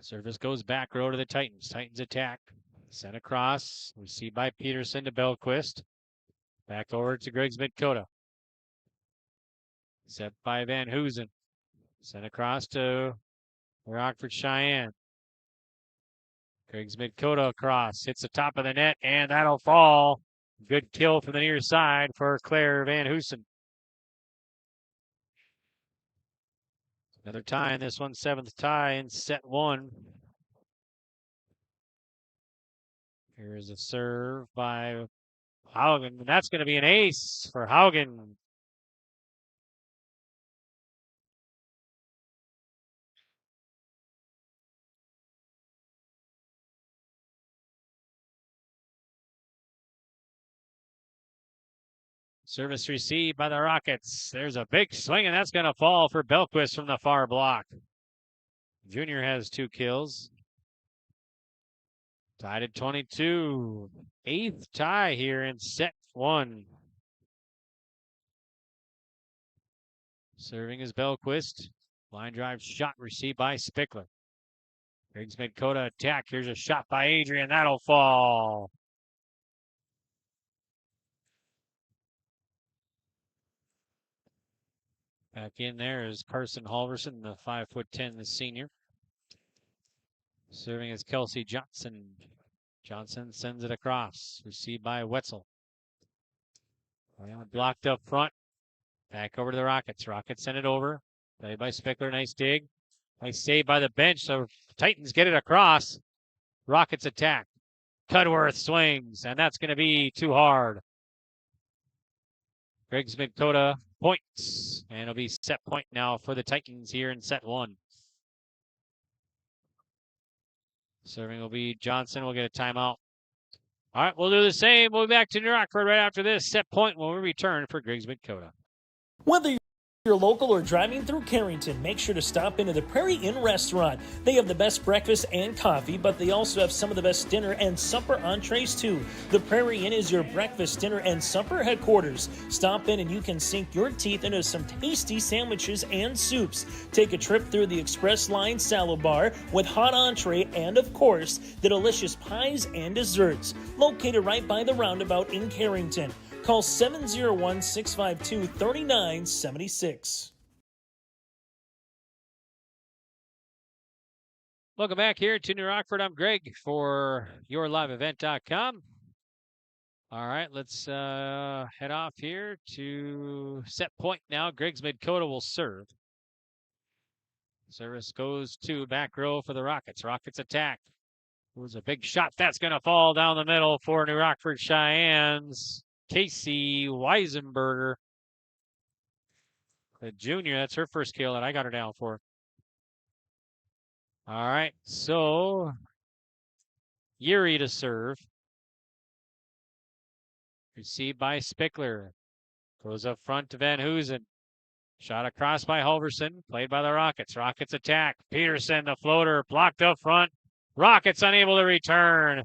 Service goes back row to the Titans. Titans attack. Sent across. Received by Peterson to Belquist. Back over to Griggs-Midkota. Set by Van Hoosen. Sent across to Rockford-Sheyenne. Griggs-Midkota across. Hits the top of the net, and that'll fall. Good kill from the near side for Claire Van Hoosen. Another tie in this one, 7th tie in set 1. Here's a serve by Haugen, and that's going to be an ace for Haugen. Service received by the Rockets. There's a big swing, and that's going to fall for Belquist from the far block. Junior has 2 kills. Tied at 22. 8th tie here in set 1. Serving is Belquist. Line drive shot received by Spickler. Griggs-Midkota attack. Here's a shot by Adrian. That'll fall. Back in there is Carson Halverson, the 5'10", the senior. Serving is Kelsey Johnson. Johnson sends it across. Received by Wetzel. Blocked up front. Back over to the Rockets. Rockets send it over. Played by Spickler. Nice dig. Nice save by the bench. So Titans get it across. Rockets attack. Cudworth swings, and that's going to be too hard. Griggs-Midkota points, and it'll be set point now for the Titans here in set 1. Serving will be Johnson. We'll get a timeout. All right, we'll do the same. We'll be back to New Rockford right after this set point when we return for Griggs-Midkota. Whether you're local or driving through Carrington, make sure to stop into the Prairie Inn restaurant. They have the best breakfast and coffee, but they also have some of the best dinner and supper entrees too. The Prairie Inn is your breakfast, dinner, and supper headquarters. Stop in and you can sink your teeth into some tasty sandwiches and soups. Take a trip through the Express Line salad bar with hot entree and, of course, the delicious pies and desserts. Located right by the roundabout in Carrington. Call 701-652-3976. Welcome back here to New Rockford. I'm Greg for YourLiveEvent.com. All right, let's head off here to set point now. Griggs-Midkota will serve. Service goes to back row for the Rockets. Rockets attack. It was a big shot. That's going to fall down the middle for New Rockford-Cheyenne's Casey Weisenberger, the junior. That's her first kill that I got her down for. All right, so Yuri to serve. Received by Spickler. Goes up front to Van Hoosen. Shot across by Halverson. Played by the Rockets. Rockets attack. Peterson, the floater, blocked up front. Rockets unable to return.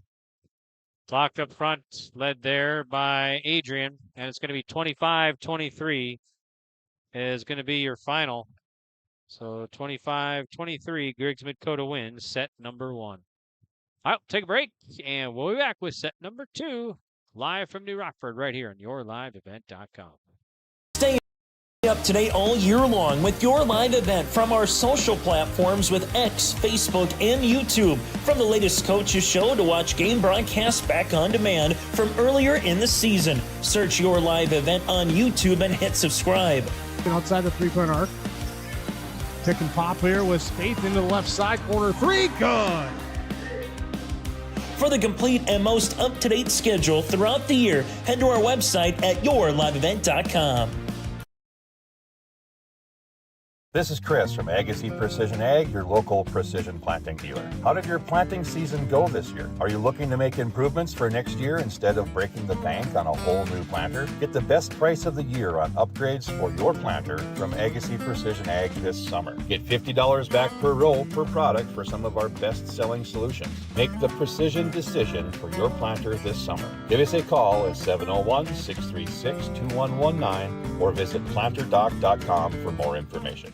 Blocked up front, led there by Adrian, and it's going to be 25-23 is going to be your final. So 25-23, Griggs-Midkota wins set number 1. All right, take a break, and we'll be back with set number 2, live from New Rockford, right here on YourLiveEvent.com. Stay up to date all year long with your live event from our social platforms with X, Facebook, and YouTube. From the latest coaches show to watch game broadcasts back on demand from earlier in the season. Search Your Live Event on YouTube and hit subscribe. Outside the three-point arc. Pick and pop here with Spaeth into the left side corner. 3, good! For the complete and most up-to-date schedule throughout the year, head to our website at YourLiveEvent.com. This is Chris from Agassiz Precision Ag, your local precision planting dealer. How did your planting season go this year? Are you looking to make improvements for next year instead of breaking the bank on a whole new planter? Get the best price of the year on upgrades for your planter from Agassiz Precision Ag this summer. Get $50 back per roll per product for some of our best-selling solutions. Make the precision decision for your planter this summer. Give us a call at 701-636-2119 or visit planterdoc.com for more information.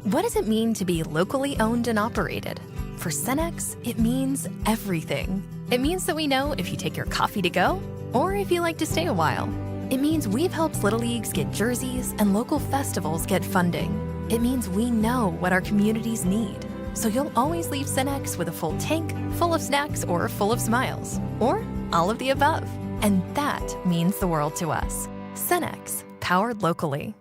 What does it mean to be locally owned and operated? For Cenex, it means everything. It means that we know if you take your coffee to go or if you like to stay a while. It means we've helped Little Leagues get jerseys and local festivals get funding. It means we know what our communities need. So you'll always leave Cenex with a full tank, full of snacks, or full of smiles. Or all of the above. And that means the world to us. Cenex, powered locally.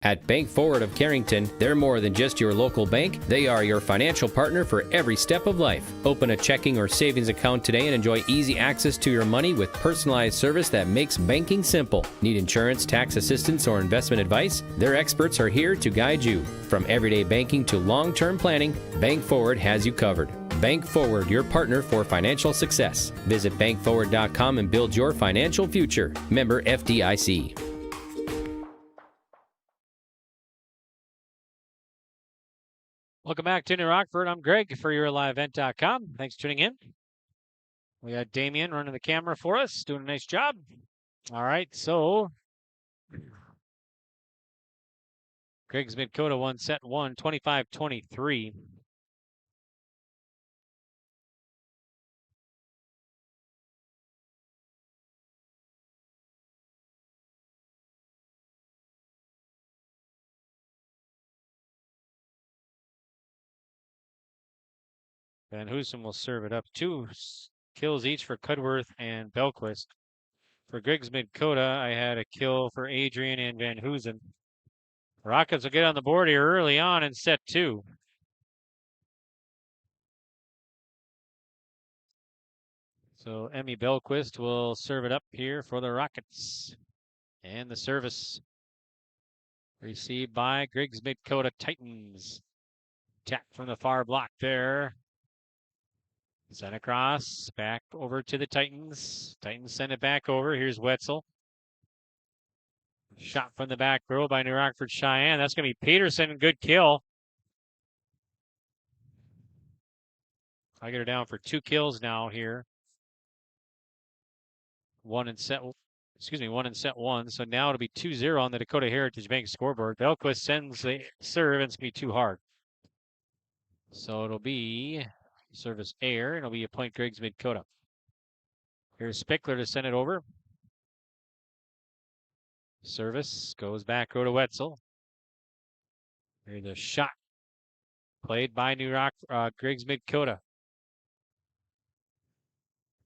At Bank Forward of Carrington, they're more than just your local bank. They are your financial partner for every step of life. Open a checking or savings account today and enjoy easy access to your money with personalized service that makes banking simple. Need insurance, tax assistance, or investment advice? Their experts are here to guide you. From everyday banking to long-term planning, Bank Forward has you covered. Bank Forward, your partner for financial success. Visit bankforward.com and build your financial future. Member FDIC. Welcome back to New Rockford. I'm Greg for YourLiveEvent.com. Thanks for tuning in. We got Damien running the camera for us, doing a nice job. All right, so Griggs-Midkota won set one, 25-23. Van Hoosen will serve it up. 2 kills each for Cudworth and Belquist. For Griggs-Midkota, I had a kill for Adrian and Van Hoosen. Rockets will get on the board here early on in set 2. So Emmy Belquist will serve it up here for the Rockets. And the service received by Griggs-Midkota Titans. Tap from the far block there. Sent across, back over to the Titans. Titans send it back over. Here's Wetzel. Shot from the back row by New Rockford-Sheyenne. That's going to be Peterson. Good kill. I get her down for 2 kills now here. One in set 1. So now it'll be 2-0 on the Dakota Heritage Bank scoreboard. Belquist sends the serve, and it's going to be too hard. So it'll be service air, and it'll be a point Griggs-Midkota. Here's Spickler to send it over. Service goes back row to Wetzel. Here's a shot played by Griggs-Midkota.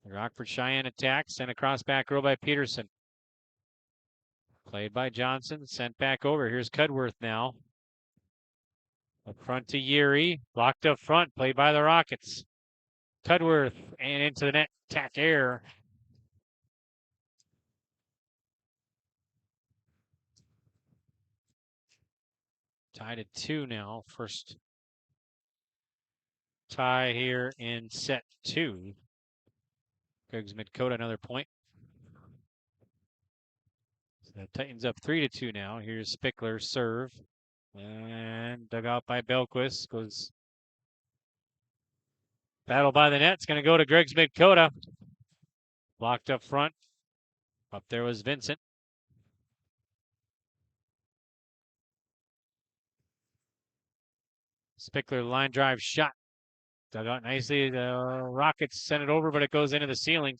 Rockford-Sheyenne attack, sent across back row by Peterson. Played by Johnson, sent back over. Here's Cudworth now. Up front to Yuri, blocked up front, played by the Rockets. Cudworth, and into the net, attack air. Tied at 2 now. First tie here in set 2. Griggs-Midkota another point. So the Titans up 3-2 now. Here's Spickler serve. And dug out by Belquist. Goes battle by the net. It's going to go to Griggs-Midkota. Blocked up front. Up there was Vincent. Spickler line drive shot. Dug out nicely. The Rockets sent it over, but it goes into the ceiling.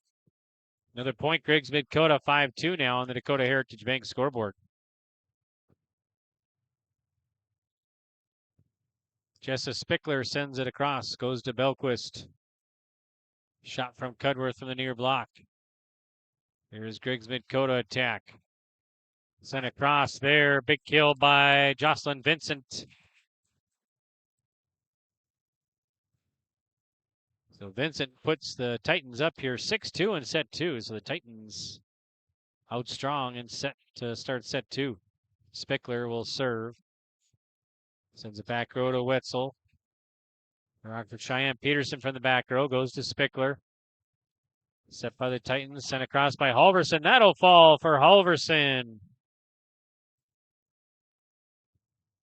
Another point. Griggs-Midkota 5-2 now on the Dakota Heritage Bank scoreboard. Jessa Spickler sends it across, goes to Belquist. Shot from Cudworth from the near block. Here's Griggs-Midkota attack. Sent across there, big kill by Jocelyn Vincent. So Vincent puts the Titans up here 6-2 in set 2. So the Titans out strong in set to start set 2. Spickler will serve. Sends it back row to Wetzel. Rockford-Sheyenne Peterson from the back row goes to Spickler. Set by the Titans, sent across by Halverson. That'll fall for Halverson.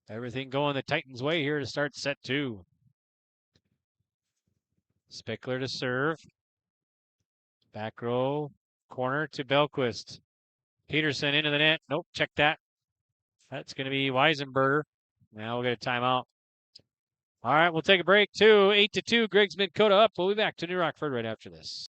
Everything going the Titans' way here to start set 2. Spickler to serve. Back row, corner to Belquist. Peterson into the net. Nope, check that. That's going to be Weisenberger. Now we'll get a timeout. All right, we'll take a break too. 8-2, Griggs-Midkota up. We'll be back to New Rockford right after this.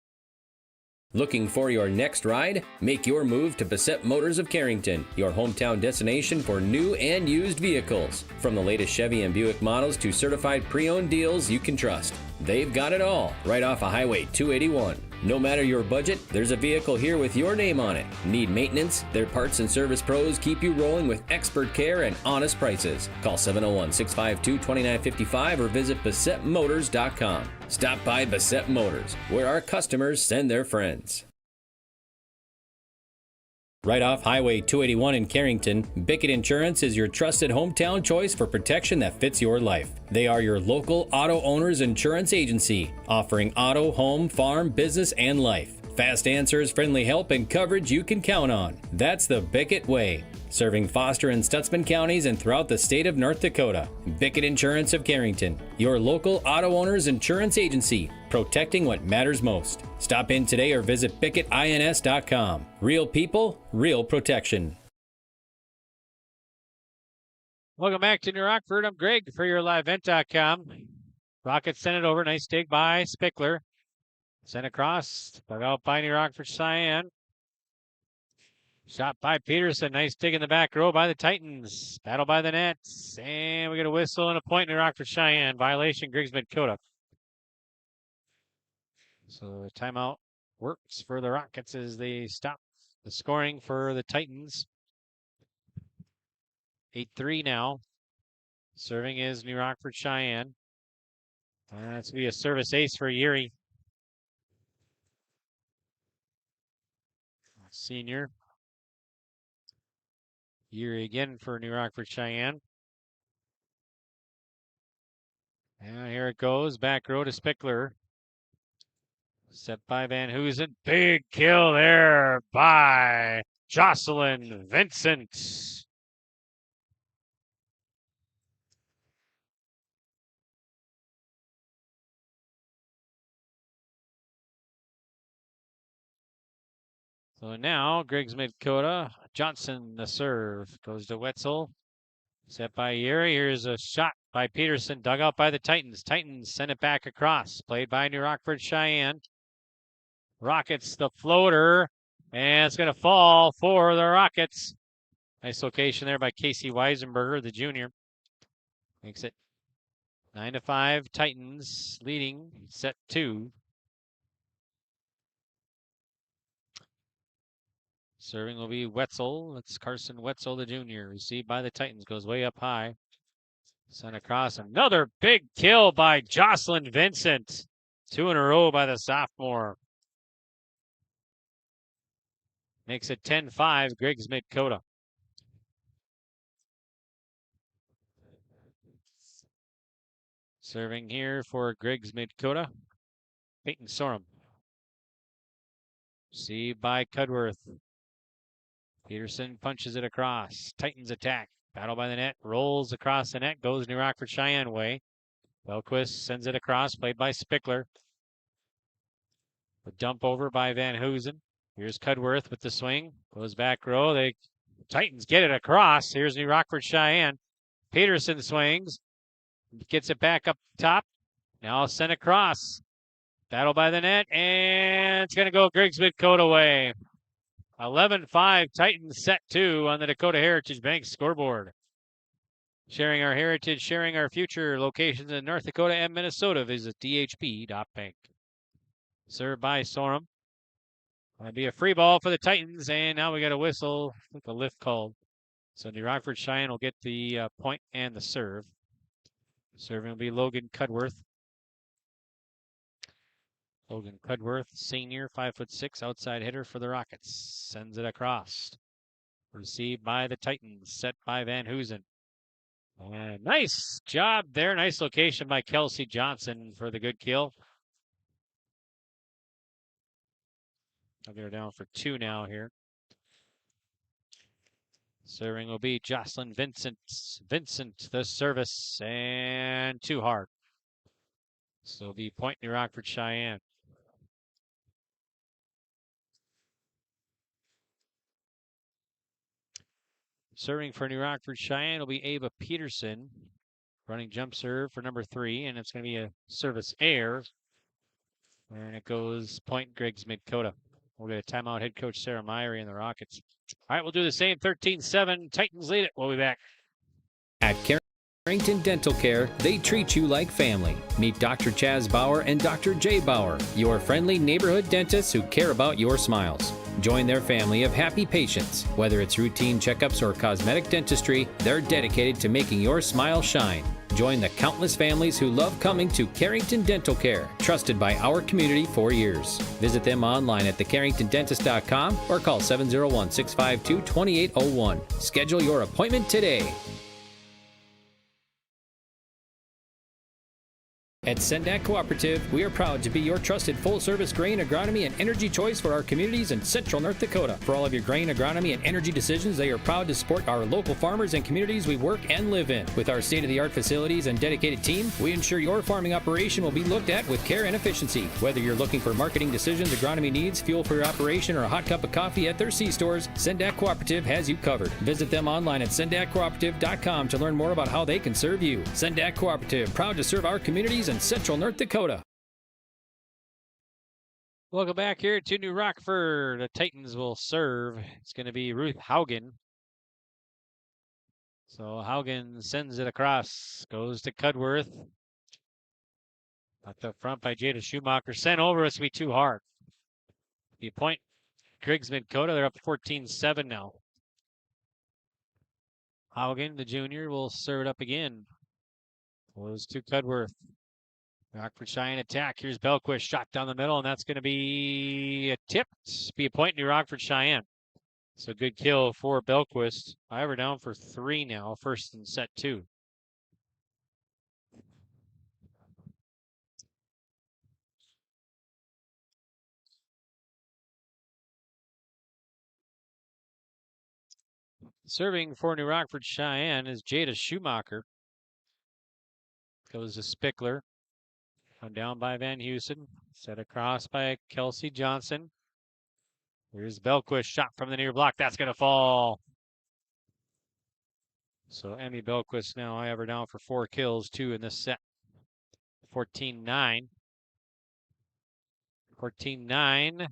Looking for your next ride? Make your move to Bassett Motors of Carrington, your hometown destination for new and used vehicles. From the latest Chevy and Buick models to certified pre-owned deals you can trust. They've got it all, right off of Highway 281. No matter your budget, there's a vehicle here with your name on it. Need maintenance? Their parts and service pros keep you rolling with expert care and honest prices. Call 701-652-2955 or visit BassettMotors.com. Stop by Bassett Motors, where our customers send their friends. Right off Highway 281 in Carrington, Bickett Insurance is your trusted hometown choice for protection that fits your life. They are your local auto owners insurance agency, offering auto, home, farm, business, and life. Fast answers, friendly help, and coverage you can count on. That's the Bickett way. Serving Foster and Stutzman counties and throughout the state of North Dakota. Bickett Insurance of Carrington, your local auto owners insurance agency, protecting what matters most. Stop in today or visit BickettINS.com. Real people, real protection. Welcome back to New Rockford. I'm Greg for your LiveVent.com. Rockets sent it over. Nice dig by Spickler. Sent across. Dug out by New Rockford-Sheyenne. Shot by Peterson. Nice dig in the back row by the Titans. Battle by the nets. And we get a whistle and a point in Rockford-Sheyenne. Violation, Griggs-Midkota. So the timeout works for the Rockets as they stop the scoring for the Titans. 8-3 now. Serving is New Rockford-Sheyenne. That's going to be a service ace for Yuri. Senior. Yuri again for New Rockford-Sheyenne. And here it goes. Back row to Spickler. Set by Van Hoosen. Big kill there by Jocelyn Vincent. So now Griggs-Midkota. Johnson the serve. Goes to Wetzel. Set by Yuri. Here's a shot by Peterson. Dug out by the Titans. Titans send it back across. Played by New Rockford-Sheyenne. Rockets the floater. And it's going to fall for the Rockets. Nice location there by Casey Weisenberger, the junior. Makes it 9-5. Titans leading set 2. Serving will be Wetzel. That's Carson Wetzel, the junior. Received by the Titans. Goes way up high. Sent across. Another big kill by Jocelyn Vincent. 2 in a row by the sophomore. Makes it 10-5. Griggs-Midkota. Serving here for Griggs-Midkota. Peyton Sorum. Received by Cudworth. Peterson punches it across. Titans attack. Battle by the net. Rolls across the net. Goes New Rockford-Sheyenne way. Belquist sends it across. Played by Spickler. A dump over by Van Hoosen. Here's Cudworth with the swing. Goes back row. Titans get it across. Here's New Rockford-Sheyenne. Peterson swings. Gets it back up top. Now sent across. Battle by the net. And it's going to go Griggs-Midkota way. 11-5 Titans set 2 on the Dakota Heritage Bank scoreboard. Sharing our heritage, sharing our future. Locations in North Dakota and Minnesota. Visit dhb.bank. Served by Sorum. Going to be a free ball for the Titans. And now we got a whistle. I think a lift called. So New Rockford-Sheyenne will get the point and the serve. Serving will be Logan Cudworth. Logan Cudworth, senior, 5'6", outside hitter for the Rockets. Sends it across. Received by the Titans, set by Van Hoosen. And nice job there. Nice location by Kelsey Johnson for the good kill. I'll get her down for 2 now here. Serving will be Jocelyn Vincent. Vincent, the service, and too hard. So it'll be point New Rockford-Sheyenne. Serving for New Rockford-Sheyenne will be Ava Peterson. Running jump serve for number 3, and it's going to be a service error. And it goes point Griggs-Midkota. We'll get a timeout, head coach Sarah Myrie and the Rockets. All right, we'll do the same. 13-7. Titans lead it. We'll be back. At Carrington Dental Care, they treat you like family. Meet Dr. Chaz Bauer and Dr. Jay Bauer, your friendly neighborhood dentists who care about your smiles. Join their family of happy patients. Whether it's routine checkups or cosmetic dentistry, they're dedicated to making your smile shine. Join the countless families who love coming to Carrington Dental Care, trusted by our community for years. Visit them online at thecarringtondentist.com or call 701-652-2801. Schedule your appointment today. At Sendak Cooperative, we are proud to be your trusted full-service grain, agronomy, and energy choice for our communities in central North Dakota. For all of your grain, agronomy, and energy decisions, they are proud to support our local farmers and communities we work and live in. With our state-of-the-art facilities and dedicated team, we ensure your farming operation will be looked at with care and efficiency. Whether you're looking for marketing decisions, agronomy needs, fuel for your operation, or a hot cup of coffee at their C-stores, Sendak Cooperative has you covered. Visit them online at sendakcooperative.com to learn more about how they can serve you. Sendak Cooperative, proud to serve our communities in central North Dakota. Welcome back here to New Rockford. The Titans will serve. It's going to be Ruth Haugen. So Haugen sends it across. Goes to Cudworth. At the front by Jada Schumacher. Sent over. It's going to be too hard. The point, Griggs-Midkota. They're up 14-7 now. Haugen, the junior, will serve it up again. Goes to Cudworth. Rockford-Sheyenne attack. Here's Belquist, shot down the middle, and that's going to be a tip. Be a point New Rockford-Sheyenne. So good kill for Belquist. However, down for 3 now, first in set 2. Serving for New Rockford-Sheyenne is Jada Schumacher. Goes to Spickler. Down by Van Heusen. Set across by Kelsey Johnson. Here's Belquist, shot from the near block. That's going to fall. So Emmy Belquist now, however, down for 4 kills, 2 in this set. 14-9. 14-9.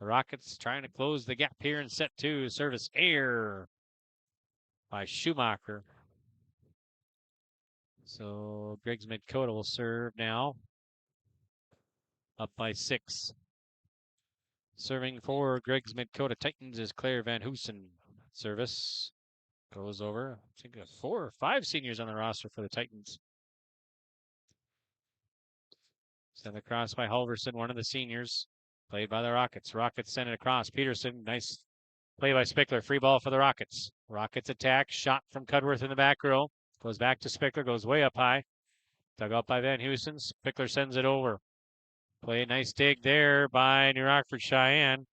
The Rockets trying to close the gap here in set 2. Service error by Schumacher. So Griggs-Midkota will serve now. Up by 6. Serving for Griggs-Midkota Titans is Claire Van Heusen. Service goes over. I think 4 or 5 seniors on the roster for the Titans. Sent across by Halverson, one of the seniors. Played by the Rockets. Rockets send it across. Peterson, nice play by Spickler. Free ball for the Rockets. Rockets attack. Shot from Cudworth in the back row. Goes back to Spickler. Goes way up high. Dug up by Van Heusen. Spickler sends it over. Play a nice dig there by New Rockford-Sheyenne.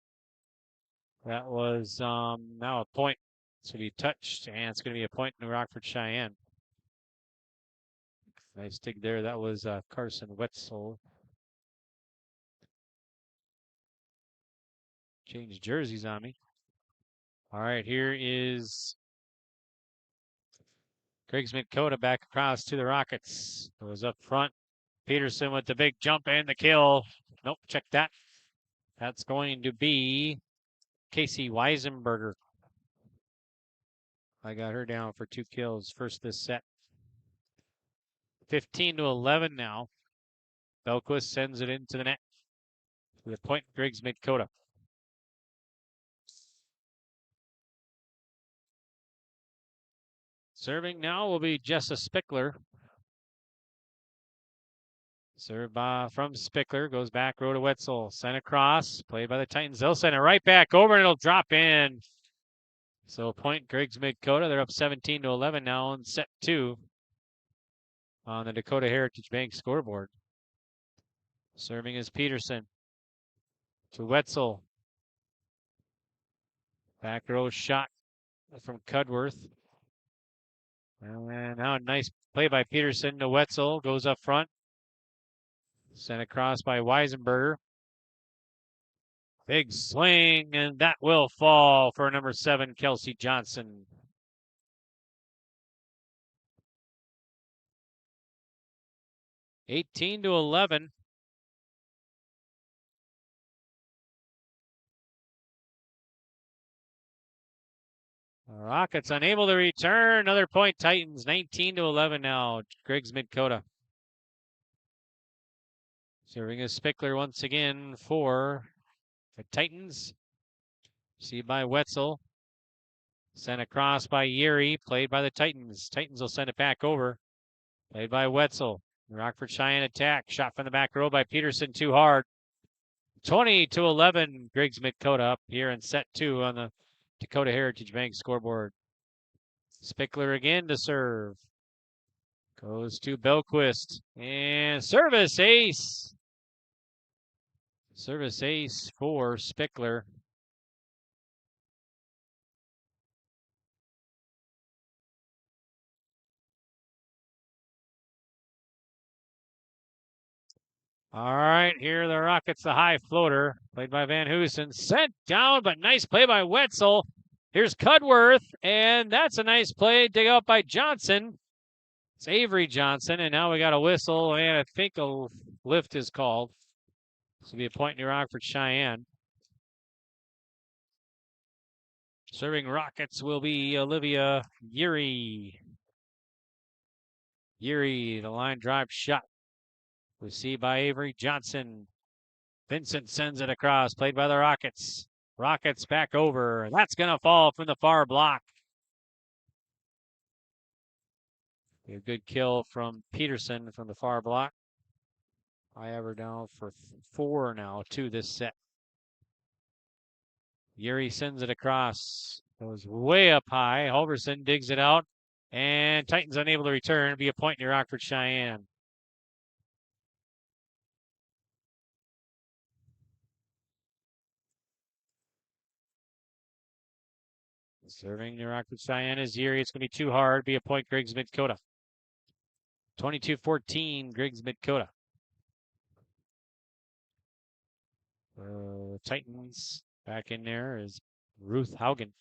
That was now a point. It's going to be touched, and it's going to be a point New Rockford-Sheyenne. Nice dig there. That was Carson Wetzel. Changed jerseys on me. All right, here is Griggs-Midkota back across to the Rockets. Goes up front. Peterson with the big jump and the kill. Nope, check that. That's going to be Casey Weisenberger. I got her down for 2 kills first this set. 15-11 now. Belquist sends it into the net. To the point, Griggs-Midkota. Serving now will be Jessa Spickler. Served from Spickler, goes back row to Wetzel. Sent across, played by the Titans. They'll send it right back over and it'll drop in. So point Griggs-Midkota. They're up 17-11 now on set 2 on the Dakota Heritage Bank scoreboard. Serving is Peterson to Wetzel. Back row shot from Cudworth. And now a nice play by Peterson to Wetzel. Goes up front. Sent across by Weisenberger. Big swing, and that will fall for number 7, Kelsey Johnson. 18-11. Rockets unable to return. Another point, Titans. 19-11 now. Griggs-Midkota. Serving is Spickler once again for the Titans. Received by Wetzel. Sent across by Yeri. Played by the Titans. Titans will send it back over. Played by Wetzel. Rockford-Sheyenne attack. Shot from the back row by Peterson. Too hard. 20-11. Griggs-Midkota up here in set 2 on the Dakota Heritage Bank scoreboard. Spickler again to serve. Goes to Belquist. And service ace. Service ace for Spickler. All right, here are the Rockets, the high floater, played by Van Hoosen. Sent down, but nice play by Wetzel. Here's Cudworth, and that's a nice play. Dig out by Johnson. It's Avery Johnson, and now we got a whistle, and I think a lift is called. This will be a point near Rockford-Sheyenne. Serving Rockets will be Olivia Yuri. Yuri, the line drive shot. Received by Avery Johnson. Vincent sends it across, played by the Rockets. Rockets back over. That's going to fall from the far block. A good kill from Peterson from the far block. I have her down for 4 now, 2 this set. Yuri sends it across. Goes way up high. Halverson digs it out. And Titans unable to return. Be a point near Rockford-Sheyenne. Serving near Rockford-Sheyenne is Yuri. It's going to be too hard. Be a point, Griggs-Midkota. 22-14, Griggs-Midkota. Titans back in there is Ruth Haugen.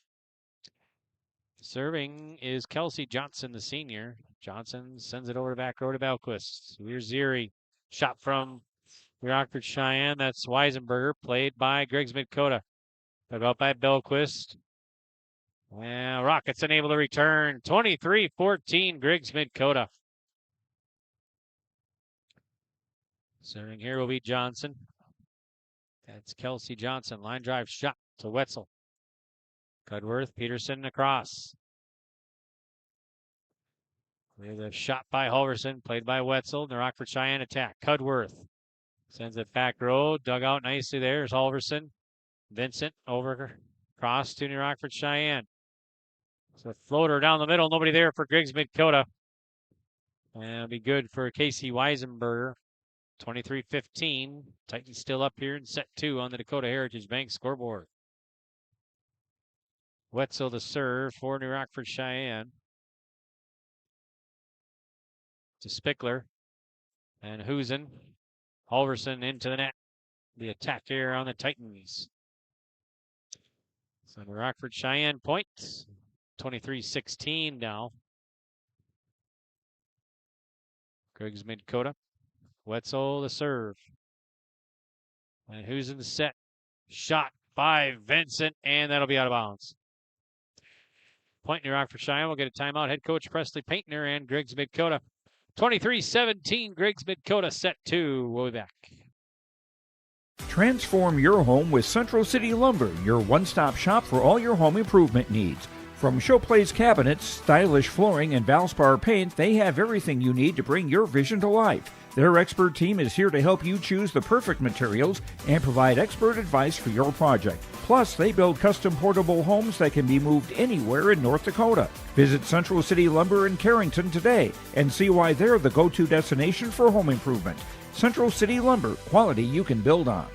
Serving is Kelsey Johnson, the senior. Johnson sends it over the back row to Belquist. Here's Yuri. Shot from Rockford-Sheyenne. That's Weisenberger, played by Griggs-Midkota. Put out by Belquist. And Rockets unable to return. 23-14, Griggs-Midkota. Serving here will be Johnson. That's Kelsey Johnson. Line drive shot to Wetzel. Cudworth, Peterson across. There's a shot by Halverson, played by Wetzel. The Rockford-Sheyenne attack. Cudworth sends it back row. Dug out nicely there. There's Halverson. Vincent over across to New Rockford-Sheyenne. So floater down the middle. Nobody there for Griggs-Midkota. And it'll be good for Casey Weisenberger. 23-15. Titans still up here in set 2 on the Dakota Heritage Bank scoreboard. Wetzel to serve for New Rockford-Sheyenne. To Spickler. And Hoosen. Halverson into the net. The attack here on the Titans. So New Rockford-Sheyenne points. 23-16 now. Griggs-Midkota. Wetzel to serve. And who's in the set? Shot by Vincent, and that'll be out of bounds. Point New Rockford-Sheyenne will get a timeout. Head coach Presley Paintner and Griggs-Midkota. 23-17, Griggs-Midkota, set 2. We'll be back. Transform your home with Central City Lumber, your one-stop shop for all your home improvement needs. From showplace cabinets, stylish flooring, and Valspar paint, they have everything you need to bring your vision to life. Their expert team is here to help you choose the perfect materials and provide expert advice for your project. Plus, they build custom portable homes that can be moved anywhere in North Dakota. Visit Central City Lumber in Carrington today and see why they're the go-to destination for home improvement. Central City Lumber, quality you can build on.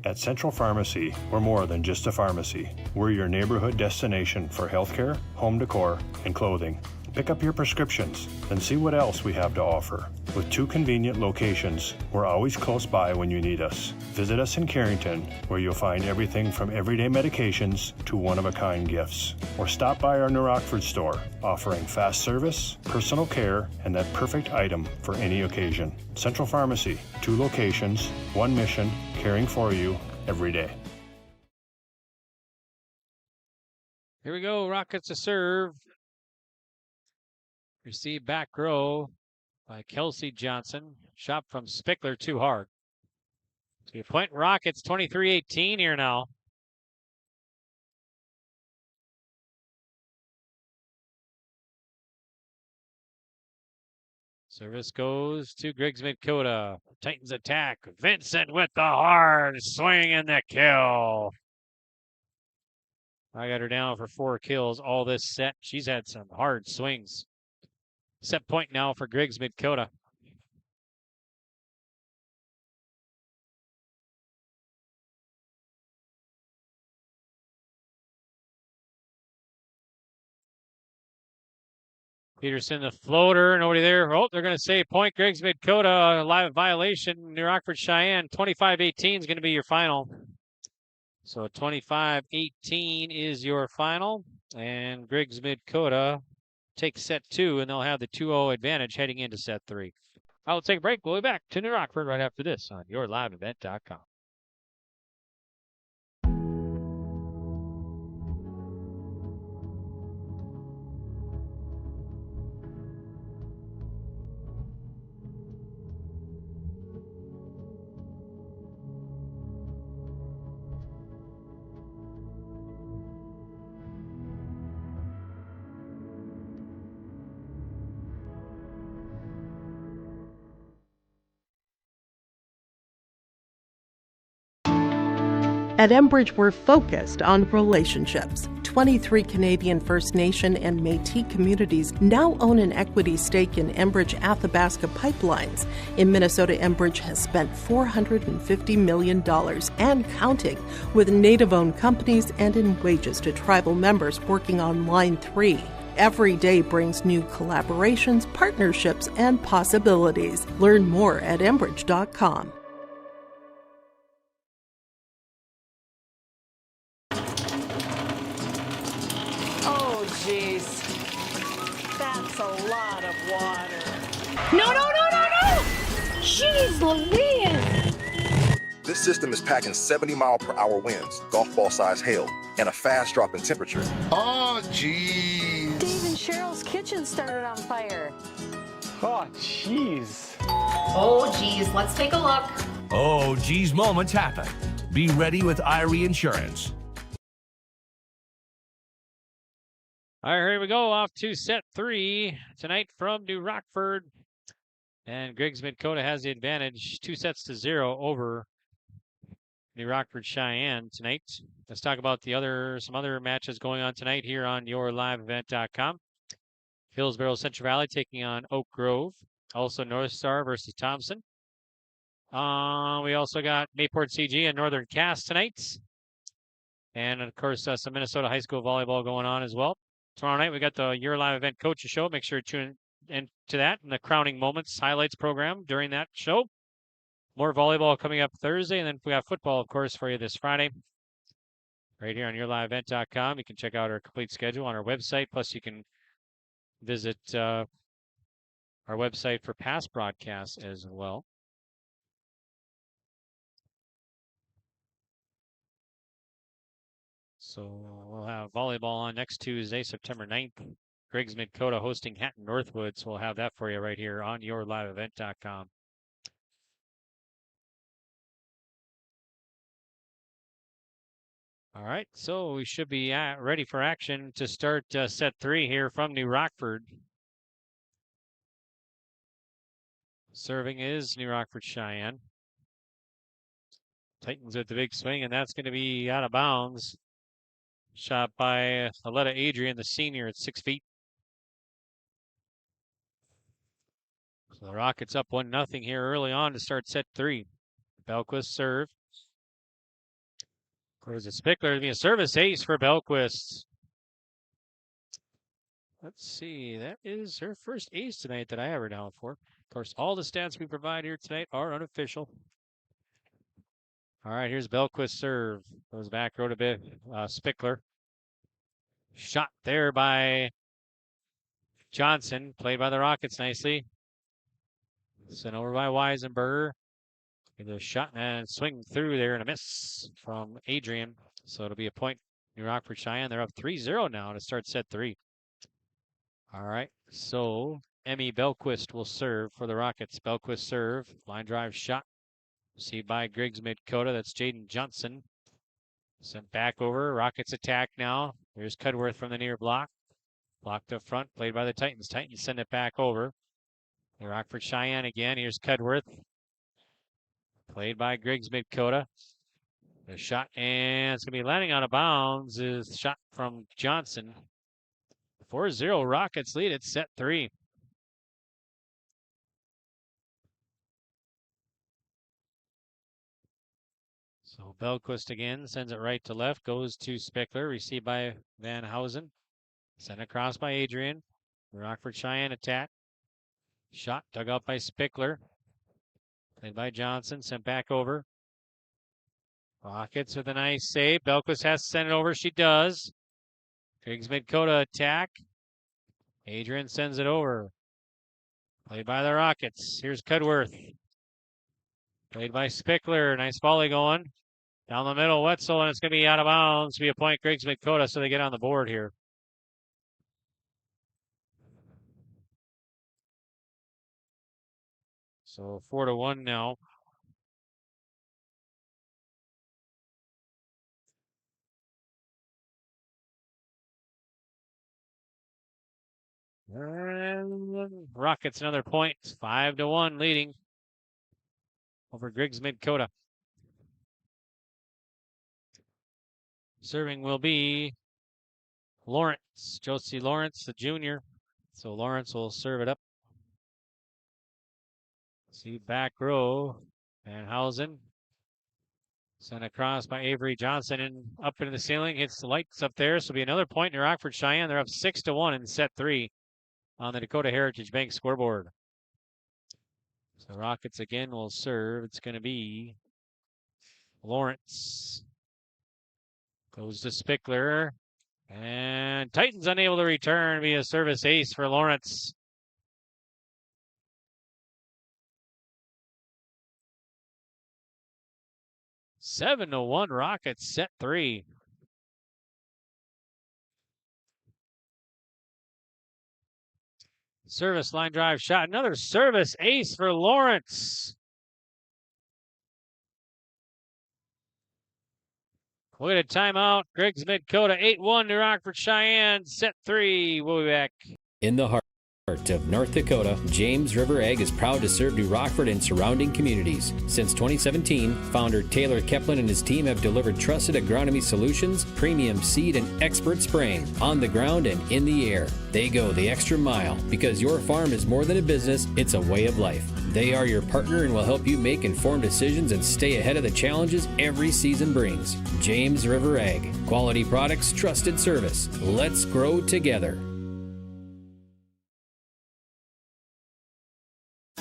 At Central Pharmacy, we're more than just a pharmacy. We're your neighborhood destination for healthcare, home decor, and clothing. Pick up your prescriptions and see what else we have to offer. With 2 convenient locations, we're always close by when you need us. Visit us in Carrington, where you'll find everything from everyday medications to one-of-a-kind gifts. Or stop by our New Rockford store, offering fast service, personal care, and that perfect item for any occasion. Central Pharmacy, 2 locations, 1 mission, caring for you every day. Here we go. Rockets to serve. Receive back row by Kelsey Johnson. Shot from Spickler too hard. So you point Rockets 23-18 here now. Service goes to Griggs-Midkota. Titans attack. Vincent with the hard swing and the kill. I got her down for 4 kills all this set. She's had some hard swings. Set point now for Griggs-Midkota. Peterson, the floater, nobody there. Oh, they're going to say point Griggs-Midkota, live violation. New Rockford-Sheyenne, 25-18 is going to be your final. So 25-18 is your final. And Griggs-Midkota takes set 2, and they'll have the 2-0 advantage heading into set 3. I'll take a break. We'll be back to New Rockford right after this on yourliveevent.com. At Enbridge, we're focused on relationships. 23 Canadian First Nation and Métis communities now own an equity stake in Enbridge Athabasca Pipelines. In Minnesota, Enbridge has spent $450 million and counting with Native-owned companies and in wages to tribal members working on Line 3. Every day brings new collaborations, partnerships, and possibilities. Learn more at Enbridge.com. Jeez, that's a lot of water. No, no, no, no, no! Jeez Louise! This system is packing 70-mile-per-hour winds, golf ball-sized hail, and a fast drop in temperature. Oh, jeez. Dave and Cheryl's kitchen started on fire. Oh, jeez. Oh, geez, let's take a look. Oh, geez, moments happen. Be ready with Irie Insurance. All right, here we go. Off to set 3 tonight from New Rockford. And Griggs-Midkota has the advantage, 2-0 over New Rockford-Sheyenne tonight. Let's talk about some other matches going on tonight here on yourliveevent.com. Hillsborough Central Valley taking on Oak Grove. Also North Star versus Thompson. We also got Mayport CG and Northern Cass tonight. And of course, some Minnesota high school volleyball going on as well. Tomorrow night, we got the Your Live Event Coaches Show. Make sure to tune into that and the Crowning Moments highlights program during that show. More volleyball coming up Thursday, and then we got football, of course, for you this Friday. Right here on yourliveevent.com. You can check out our complete schedule on our website. Plus, you can visit our website for past broadcasts as well. So we'll have volleyball on next Tuesday, September 9th. Griggs-Midkota hosting Hatton Northwood. So we'll have that for you right here on yourliveevent.com. All right, so we should be ready for action to start set 3 here from New Rockford. Serving is New Rockford-Sheyenne. Titans with the big swing, and that's going to be out of bounds. Shot by Aletta Adrian, the senior, at 6 feet. So the Rockets up 1-0 here early on to start set 3. Belquist serve. Goes to Spickler. It'll be a service ace for Belquist. Let's see. That is her first ace tonight that I have her down for. Of course, all the stats we provide here tonight are unofficial. All right, here's Belquist serve. Goes back row a bit. Spickler. Shot there by Johnson. Played by the Rockets nicely. Sent over by Weisenberger. Get a shot and swing through there and a miss from Adrian. So it'll be a point. New Rockford-Sheyenne. They're up 3-0 now to start set 3. All right, so Emmy Belquist will serve for the Rockets. Belquist serve. Line drive shot. Received by Griggs-Midkota. That's Jaden Johnson. Sent back over. Rockets attack now. Here's Cudworth from the near block. Blocked up front. Played by the Titans. Titans send it back over. The Rockford-Sheyenne again. Here's Cudworth. Played by Griggs-Midkota. The shot, and it's going to be landing out of bounds. Is shot from Johnson. 4-0 Rockets lead at set 3. So Belquist again sends it right to left, goes to Spickler, received by Van Housen. Sent across by Adrian. Rockford-Sheyenne attack. Shot dug out by Spickler. Played by Johnson, sent back over. Rockets with a nice save. Belquist has to send it over. She does. Griggs-Midkota attack. Adrian sends it over. Played by the Rockets. Here's Cudworth. Played by Spickler. Nice volley going. Down the middle, Wetzel, and it's going to be out of bounds. Be a point, Griggs-Midkota, so they get on the board here. So 4-1 now. And Rockets another point. 5-1 leading over Griggs-Midkota. Serving will be Lawrence, Josie Lawrence, the junior. So Lawrence will serve it up. See back row, Van Housen. Sent across by Avery Johnson and up into the ceiling. Hits the lights up there. So it'll be another point in Rockford-Sheyenne. They're up 6-1 in set 3 on the Dakota Heritage Bank scoreboard. So Rockets again will serve. It's going to be Lawrence. Goes to Spickler. And Titans unable to return via service ace for Lawrence. Seven to 1 Rockets set 3. Service line drive shot. Another service ace for Lawrence. We'll get a timeout. Griggs-Midkota 8-1 to Rockford-Sheyenne. Set 3. We'll be back. In the heart of North Dakota, James River Ag is proud to serve New Rockford and surrounding communities. Since 2017, founder Taylor Keplin and his team have delivered trusted agronomy solutions, premium seed, and expert spraying on the ground and in the air. They go the extra mile because your farm is more than a business, it's a way of life. They are your partner and will help you make informed decisions and stay ahead of the challenges every season brings. James River Ag. Quality products, trusted service. Let's grow together.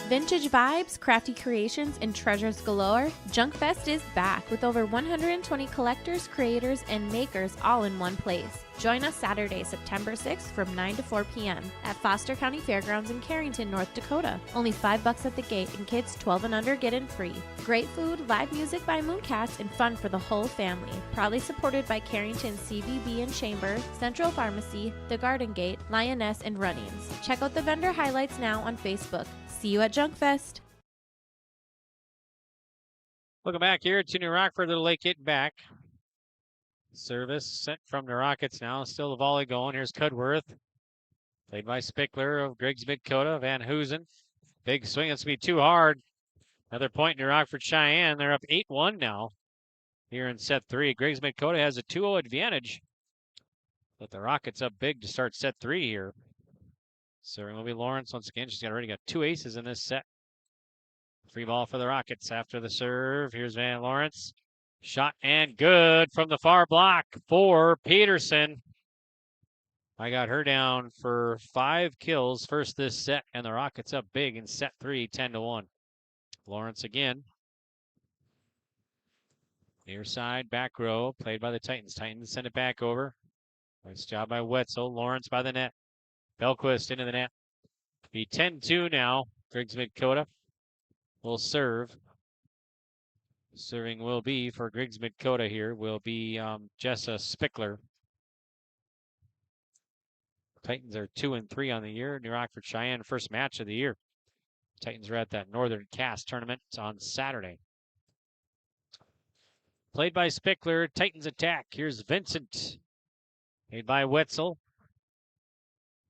Vintage vibes, crafty creations, and treasures galore, Junk Fest is back with over 120 collectors, creators, and makers all in one place. Join us Saturday, September 6th from 9 to 4 p.m. at Foster County Fairgrounds in Carrington, North Dakota. Only $5 at the gate, and kids 12 and under get in free. Great food, live music by Mooncast, and fun for the whole family. Proudly supported by Carrington CVB and Chamber, Central Pharmacy, The Garden Gate, Lioness, and Runnings. Check out the vendor highlights now on Facebook. See you at Junk Fest. Welcome back here to New Rockford. Little Lake getting back. Service sent from the Rockets now. Still the volley going. Here's Cudworth. Played by Spickler of Griggs-Midkota. Van Housen. Big swing. It's going to be too hard. Another point in New Rockford-Sheyenne. They're up 8-1 now here in set 3. Griggs-Midkota has a 2-0 advantage. But the Rockets up big to start set 3 here. Serving will be Lawrence once again. She's already got 2 aces in this set. Free ball for the Rockets after the serve. Here's Van Lawrence. Shot and good from the far block for Peterson. I got her down for 5 kills first this set, and the Rockets up big in set 3, 10-1. Lawrence again. Near side, back row, played by the Titans. Titans send it back over. Nice job by Wetzel. Lawrence by the net. Belquist into the net. Be 10-2 now. Griggs-Midkota will serve. Serving will be for Griggs-Midkota here. Will be Jessa Spickler. Titans are 2-3 on the year. New Rockford-Sheyenne, first match of the year. Titans are at that Northern Cast tournament on Saturday. Played by Spickler. Titans attack. Here's Vincent. Made by Wetzel.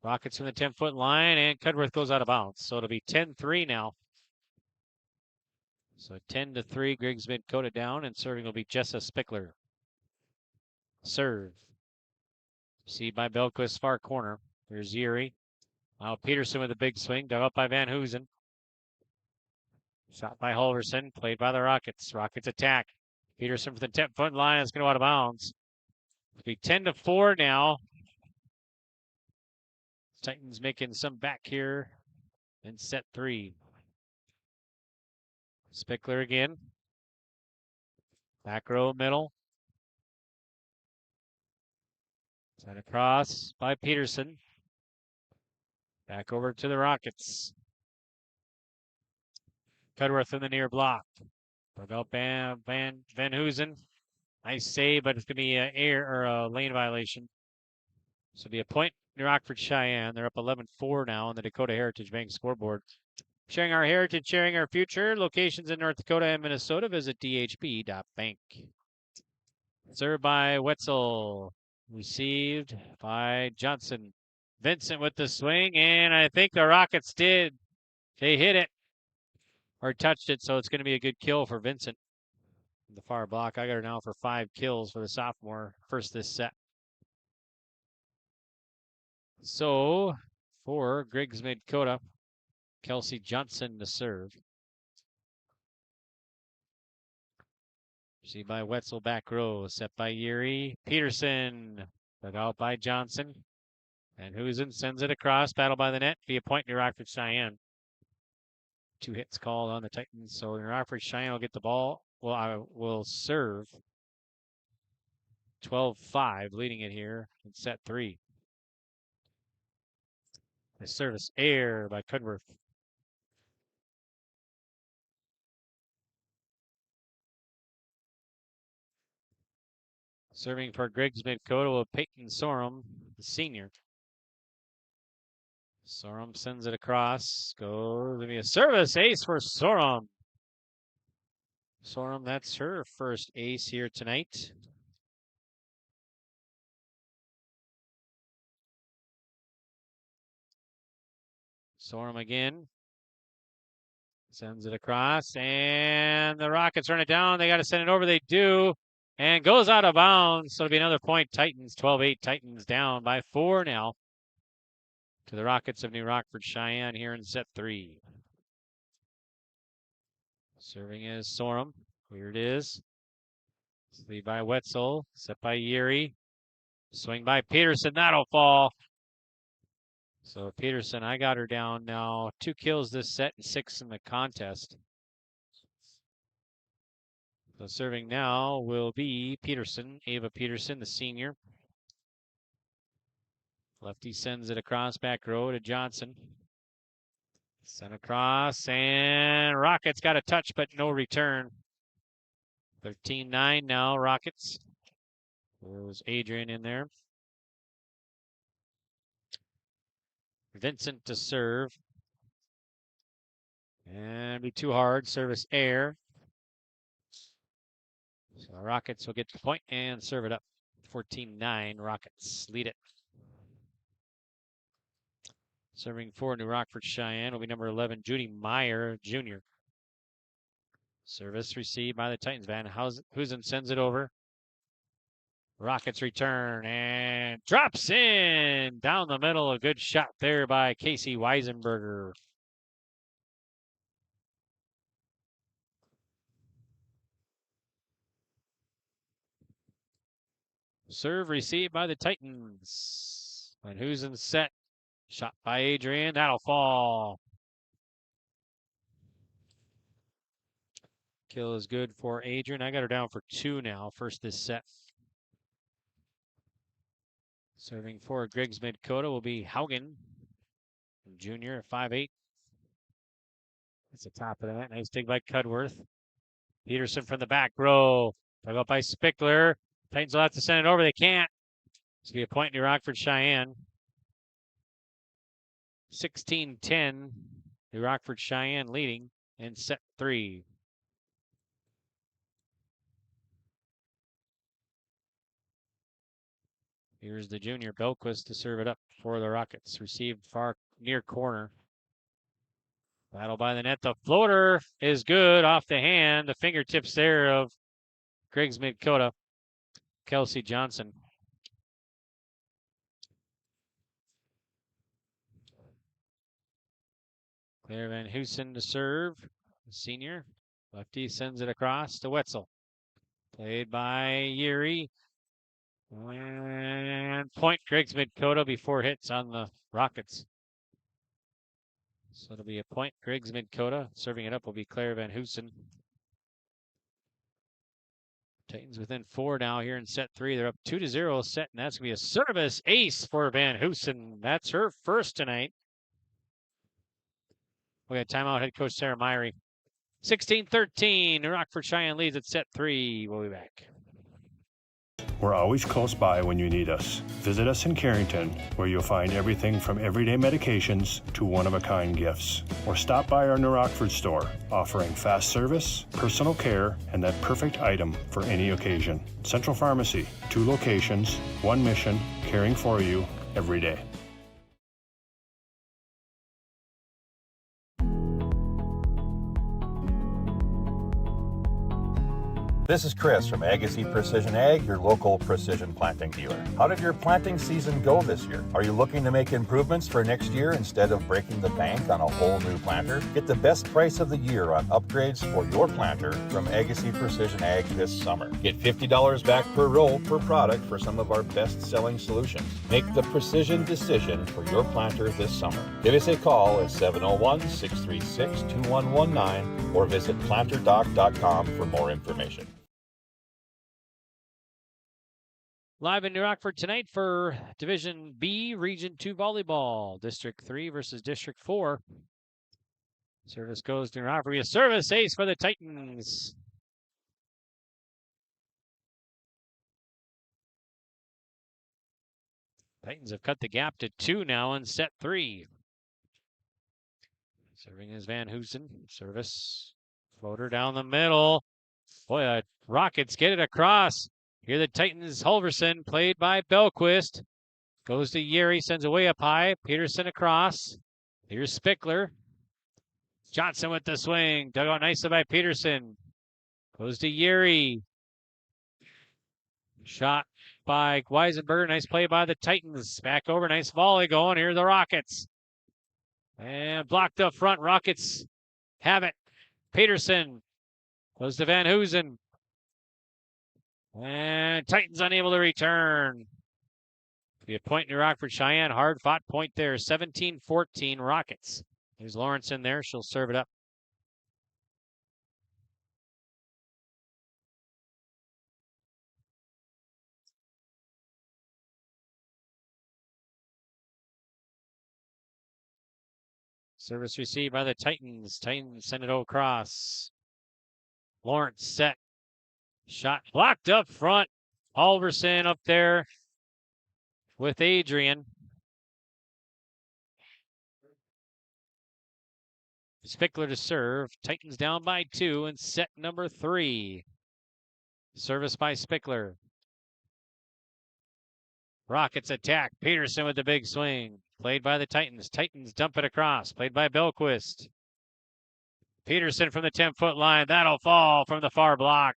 Rockets from the 10-foot line, and Cudworth goes out of bounds. So it'll be 10-3 now. So 10-3, Griggs-Midkota down, and serving will be Jessa Spickler. Serve. Received by Belquist, far corner. Here's Yuri. Now Peterson with a big swing, dug up by Van Hoosen. Shot by Holverson, played by the Rockets. Rockets attack. Peterson from the 10-foot line is going to go out of bounds. It'll be 10-4 now. Titans making some back here in set 3. Spickler again. Back row middle. Side across by Peterson. Back over to the Rockets. Cudworth in the near block. Dug out Van Hoosen. Nice save, but it's going to be a lane violation. So it'll be a point. New Rockford-Sheyenne. They're up 11-4 now on the Dakota Heritage Bank scoreboard. Sharing our heritage, sharing our future. Locations in North Dakota and Minnesota. Visit dhb.bank. Served by Wetzel. Received by Johnson. Vincent with the swing, and I think the Rockets did. They hit it or touched it, so it's going to be a good kill for Vincent. The far block. I got her now for 5 kills for the sophomore. First this set. So for Griggs-Midkota, Kelsey Johnson to serve. Received by Wetzel, back row, set by Yuri. Peterson, dug out by Johnson. And Hoosen sends it across, battle by the net, via point New Rockford-Sheyenne. 2 hits called on the Titans, so New Rockford-Sheyenne will get the ball. Well, I will serve. 12-5, leading it here in set 3. The service air by Cudworth. Serving for Griggs-Midkota with Peyton Sorum, the senior. Sorum sends it across. Goes to be a service ace for Sorum. Sorum, that's her first ace here tonight. Sorum again. Sends it across, and the Rockets run it down. They got to send it over. They do, and goes out of bounds. So it'll be another point. Titans, 12-8. Titans down by 4 now to the Rockets of New Rockford-Sheyenne here in set 3. Serving is Sorum. Here it is. Lead by Wetzel. Set by Yuri. Swing by Peterson. That'll fall. So Peterson, I got her down now. 2 kills this set and 6 in the contest. So serving now will be Peterson, Ava Peterson, the senior. Lefty sends it across back row to Johnson. Sent across, and Rockets got a touch, but no return. 13-9 now, Rockets. There's Adrian in there. Vincent to serve. And be too hard. Service air. So the Rockets will get the point and serve it up. 14-9. Rockets lead it. Serving for New Rockford-Sheyenne will be number 11, Judy Meyer Jr. Service received by the Titans. Van Hoosen sends it over. Rockets return and drops in down the middle. A good shot there by Casey Weisenberger. Serve received by the Titans. And who's in set? Shot by Adrian. That'll fall. Kill is good for Adrian. I got her down for 2 now. First this set. Serving for Griggs-Midkota will be Haugen, junior at 5'8". That's the top of the net. Nice dig by Cudworth. Peterson from the back row. Dug up by Spickler. Titans will have to send it over. They can't. It's going to be a point to Rockford-Sheyenne. 16-10. The Rockford-Sheyenne leading in set 3. Here's the junior Belquist to serve it up for the Rockets. Received far near corner. Battle by the net. The floater is good off the hand. The fingertips there of Griggs-Midkota. Kelsey Johnson. Claire Van Hoosen to serve. The senior. Lefty sends it across to Wetzel. Played by Yuri. And point Griggs-Midkota before hits on the Rockets. So it'll be a point Griggs-Midkota. Serving it up will be Claire Van Hoosen. Titans within 4 now here in set 3. They're up 2-0 set, and that's going to be a service ace for Van Hoosen. That's her first tonight. We got timeout, head coach Sarah Myrie. 16-13. Rockford-Sheyenne leads at set 3. We'll be back. We're always close by when you need us. Visit us in Carrington, where you'll find everything from everyday medications to one-of-a-kind gifts. Or stop by our New Rockford store, offering fast service, personal care, and that perfect item for any occasion. Central Pharmacy, 2 locations, 1 mission, caring for you every day. This is Chris from Agassiz Precision Ag, your local precision planting dealer. How did your planting season go this year? Are you looking to make improvements for next year instead of breaking the bank on a whole new planter? Get the best price of the year on upgrades for your planter from Agassiz Precision Ag this summer. Get $50 back per roll per product for some of our best-selling solutions. Make the precision decision for your planter this summer. Give us a call at 701-636-2119 or visit planterdoc.com for more information. Live in New Rockford tonight for Division B, Region 2 Volleyball. District 3 versus District 4. Service goes to New Rockford. A service ace for the Titans. Titans have cut the gap to 2 now in set 3. Serving is Van Hoosen. Service. Floater down the middle. Boy, the Rockets get it across. Here the Titans, Hulverson, played by Belquist. Goes to Yeri, sends away up high. Peterson across. Here's Spickler. Johnson with the swing. Dug out nicely by Peterson. Goes to Yeri. Shot by Weisenberger. Nice play by the Titans. Back over. Nice volley going. Here are the Rockets. And blocked up front. Rockets have it. Peterson goes to Van Hoosen. And Titans unable to return. Be a point in Rockford-Sheyenne. Hard fought point there. 17-14 Rockets. There's Lawrence in there. She'll serve it up. Service received by the Titans. Titans send it across. Lawrence set. Shot blocked up front. Halverson up there with Adrian. Spickler to serve. Titans down by 2 in set number 3. Service by Spickler. Rockets attack. Peterson with the big swing. Played by the Titans. Titans dump it across. Played by Belquist. Peterson from the 10-foot line. That'll fall from the far block.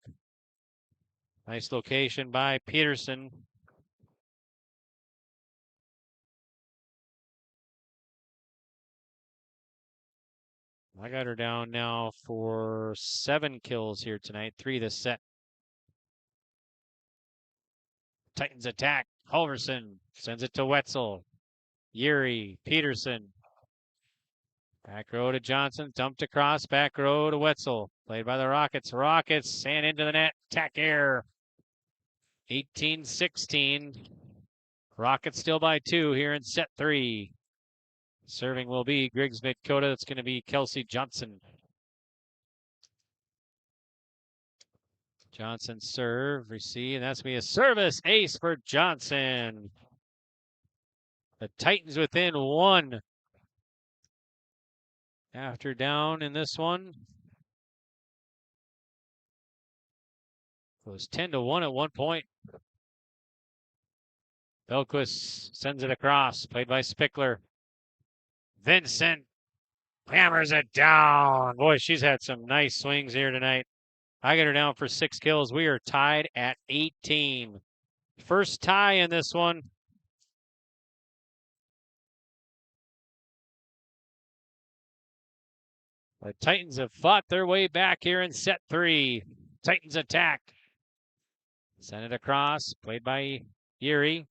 Nice location by Peterson. I got her down now for 7 kills here tonight. 3 this set. Titans attack. Halverson sends it to Wetzel. Yuri, Peterson. Back row to Johnson, dumped across, back row to Wetzel. Played by the Rockets. Rockets, and into the net. Tack air. 18-16. Rockets still by 2 here in set 3. Serving will be Griggs-Midkota. That's going to be Kelsey Johnson. Johnson serve, receive, and that's going to be a service ace for Johnson. The Titans within 1. After down in this one. It was 10-1 at one point. Belquist sends it across, played by Spickler. Vincent hammers it down. Boy, she's had some nice swings here tonight. I got her down for 6 kills. We are tied at 18. First tie in this one. The Titans have fought their way back here in set 3. Titans attack. Send it across, played by Yuri.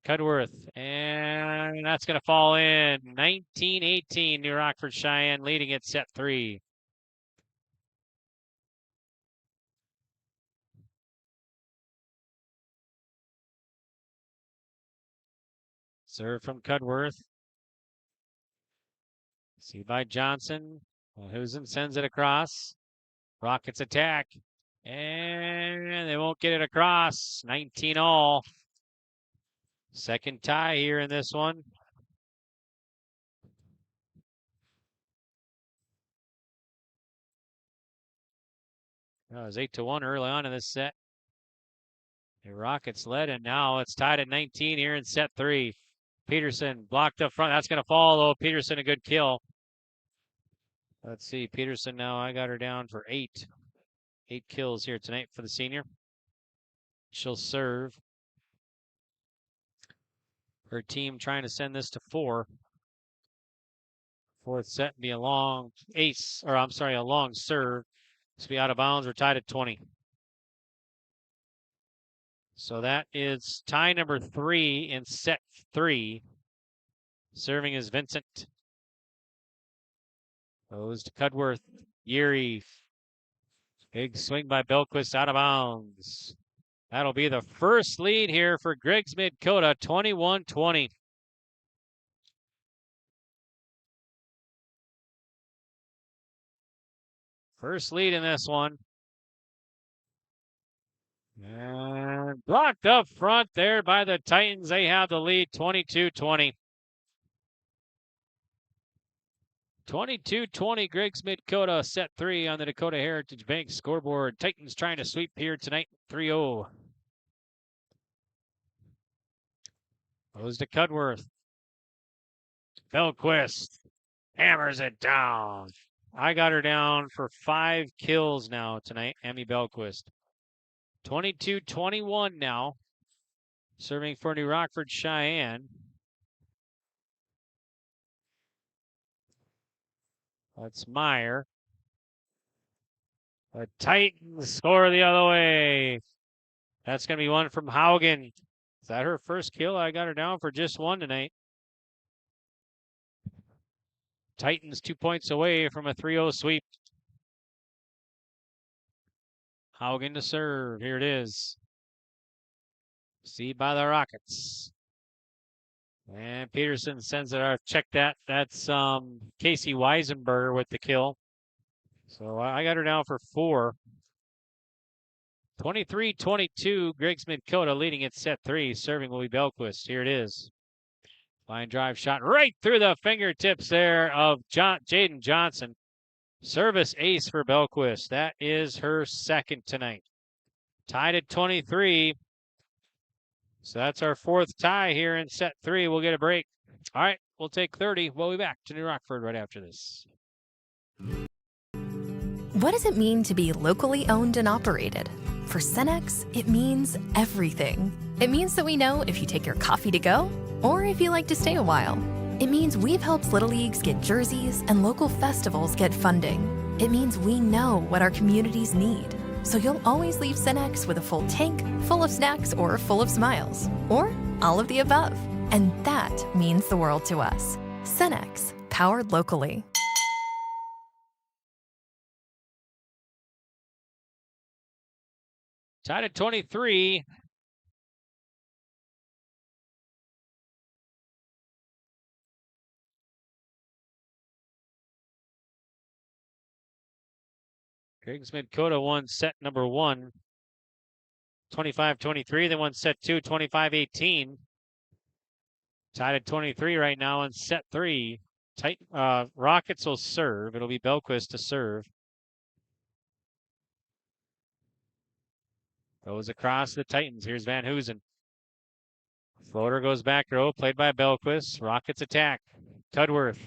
Cudworth, and that's going to fall in. 19-18, New Rockford-Sheyenne leading at set 3. Serve from Cudworth. See by Johnson. Husen sends it across. Rockets attack. And they won't get it across. 19-all. Second tie here in this one. It was 8-1 early on in this set. The Rockets led, and now it's tied at 19 here in set 3. Peterson blocked up front. That's going to fall, though. Peterson, a good kill. Let's see. Peterson now, I got her down for 8. 8 kills here tonight for the senior. She'll serve. Her team trying to send this to 4. Fourth set be a long ace, or I'm sorry, a long serve. This will be out of bounds. We're tied at 20. So that is tie number 3 in set 3. Serving is Vincent. Goes to Cudworth. Yuri. Big swing by Belquist, out of bounds. That'll be the first lead here for Griggs-Midkota, 21-20. First lead in this one. And blocked up front there by the Titans. They have the lead, 22-20. 22-20, Griggs-Midkota, set 3 on the Dakota Heritage Bank scoreboard. Titans trying to sweep here tonight, 3-0. Goes to Cudworth. Belquist hammers it down. I got her down for 5 kills now tonight, Emmy Belquist. 22-21 now. Serving for New Rockford-Sheyenne. That's Meyer. The Titans score the other way. That's going to be one from Haugen. Is that her first kill? I got her down for just 1 tonight. Titans 2 points away from a 3-0 sweep. Haugen to serve. Here it is. See by the Rockets. And Peterson sends it out. Check that. That's Casey Weisenberger with the kill. So I got her down for 4. 23-22, Griggs-Midkota leading at set 3. Serving will be Belquist. Here it is. Line drive shot right through the fingertips there of Jaden Johnson. Service ace for Belquist. That is her second tonight. Tied at 23. So that's our 4th tie here in set 3. We'll get a break. All right, we'll take 30. We'll be back to New Rockford right after this. What does it mean to be locally owned and operated? For Cenex, it means everything. It means that we know if you take your coffee to go or if you like to stay a while. It means we've helped Little Leagues get jerseys and local festivals get funding. It means we know what our communities need. So you'll always leave Cenex with a full tank, full of snacks, or full of smiles. Or all of the above. And that means the world to us. Cenex, powered locally. Tied at 23. Griggs-Midkota won set number 1, 25-23. They won set 2, 25-18. Tied at 23 right now in set 3. Rockets will serve. It'll be Belquist to serve. Goes across the Titans. Here's Van Hoosen. Floater goes back row, played by Belquist. Rockets attack. Cudworth.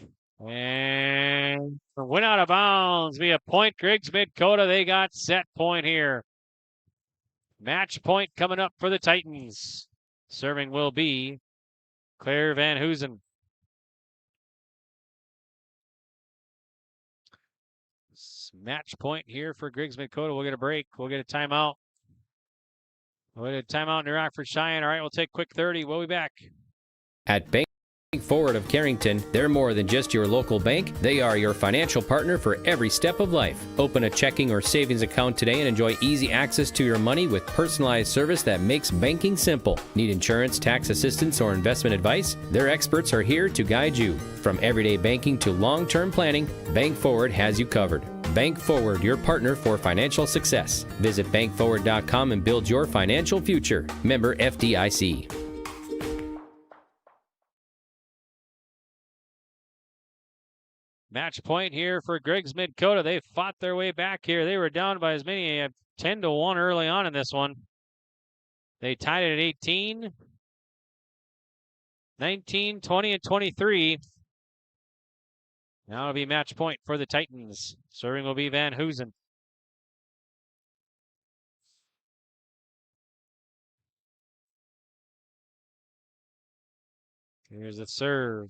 And went out of bounds via point. Griggs-Midkota, they got set point here. Match point coming up for the Titans. Serving will be Claire Van Hoosen. Match point here for Griggs-Midkota. We'll get a break. We'll get a timeout. We'll get a timeout in Rockford-Sheyenne. All right, we'll take a quick 30. We'll be back. At Bank Forward of Carrington, they're more than just your local bank. They are your financial partner for every step of life. Open a checking or savings account today and enjoy easy access to your money with personalized service that makes banking simple. Need insurance, tax assistance, or investment advice? Their experts are here to guide you. From everyday banking to long-term planning, Bank Forward has you covered. Bank Forward, your partner for financial success. Visit bankforward.com and build your financial future. Member FDIC. Match point here for Griggs-Midkota. They fought their way back here. They were down by as many as 10-1 early on in this one. They tied it at 18, 19, 20, and 23. Now it'll be match point for the Titans. Serving will be Van Hoosen. Here's the serve.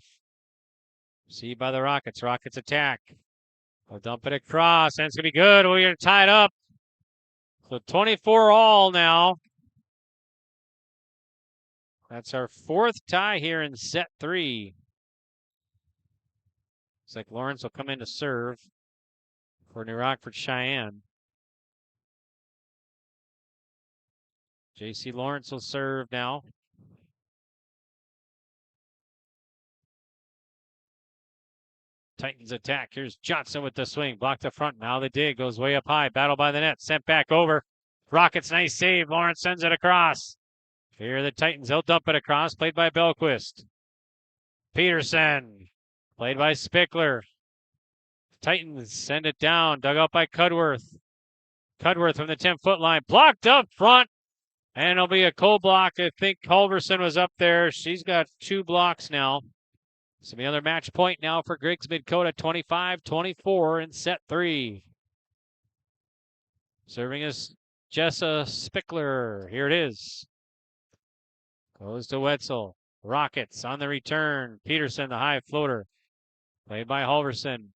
See by the Rockets. Rockets attack. They'll dump it across, and it's going to be good. We're going to tie it up. So 24 all now. That's our 4th tie here in set 3. Looks like Lawrence will come in to serve for New Rockford-Sheyenne. J.C. Lawrence will serve now. Titans attack. Here's Johnson with the swing. Blocked the front. Now the dig goes way up high. Battle by the net. Sent back over. Rockets, nice save. Lawrence sends it across. Here are the Titans. He'll dump it across. Played by Belquist. Peterson. Played by Spickler. Titans send it down. Dug out by Cudworth. Cudworth from the 10-foot line. Blocked up front. And it'll be a cold block. I think Culverson was up there. She's got 2 blocks now. So the other match point now for Griggs-Midkota, 25-24 in set 3. Serving is Jessa Spickler. Here it is. Goes to Wetzel. Rockets on the return. Peterson, the high floater. Played by Halverson.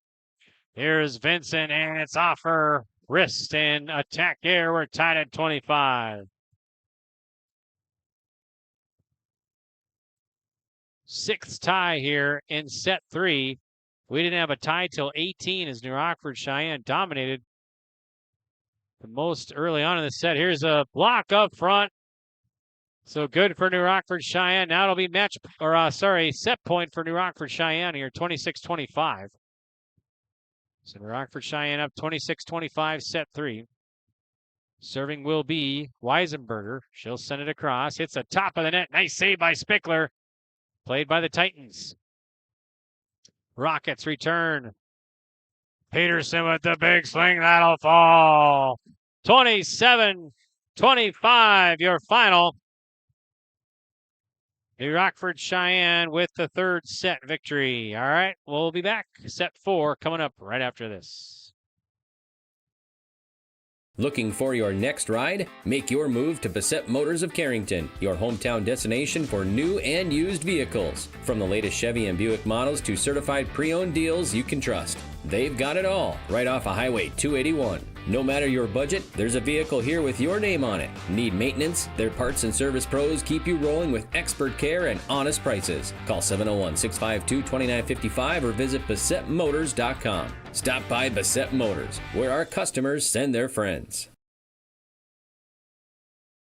Here's Vincent, and it's off her wrist and attack here. We're tied at 25. 6th tie here in set 3. We didn't have a tie till 18 as New Rockford-Sheyenne dominated the most early on in the set. Here's a block up front. So good for New Rockford-Sheyenne. Now it'll be set point for New Rockford-Sheyenne here, 26-25. So New Rockford-Sheyenne up 26-25, set 3. Serving will be Weisenberger. She'll send it across. Hits the top of the net. Nice save by Spickler. Played by the Titans. Rockets return. Peterson with the big swing. That'll fall. 27-25, your final. New Rockford-Sheyenne with the 3rd set victory. All right, we'll be back. Set 4 coming up right after this. Looking for your next ride? Make your move to Bassett Motors of Carrington, your hometown destination for new and used vehicles. From the latest Chevy and Buick models to certified pre-owned deals you can trust. They've got it all right off of Highway 281. No matter your budget, there's a vehicle here with your name on it. Need maintenance? Their parts and service pros keep you rolling with expert care and honest prices. Call 701-652-2955 or visit BassettMotors.com. Stop by Bassett Motors, where our customers send their friends.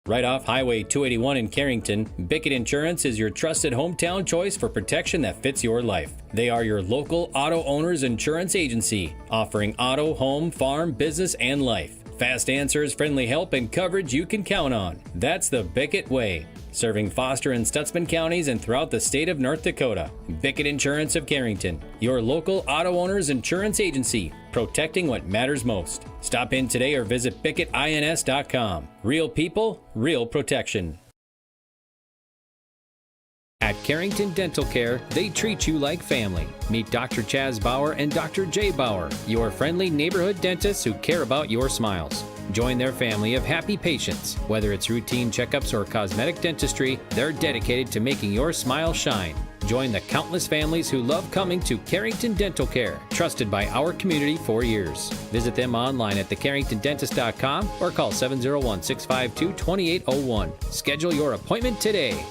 Right off Highway 281 in Carrington, Bickett Insurance is your trusted hometown choice for protection that fits your life. They are your local auto owners insurance agency, offering auto, home, farm, business, and life. Fast answers, friendly help, and coverage you can count on. That's the Bickett way. Serving Foster and Stutzman counties and throughout the state of North Dakota. Bickett Insurance of Carrington, your local auto owners insurance agency, protecting what matters most. Stop in today or visit BickettINS.com. Real people, real protection. At Carrington Dental Care, they treat you like family. Meet Dr. Chaz Bauer and Dr. Jay Bauer, your friendly neighborhood dentists who care about your smiles. Join their family of happy patients. Whether it's routine checkups or cosmetic dentistry, they're dedicated to making your smile shine. Join the countless families who love coming to Carrington Dental Care, trusted by our community for years. Visit them online at thecarringtondentist.com or call 701-652-2801. Schedule your appointment today.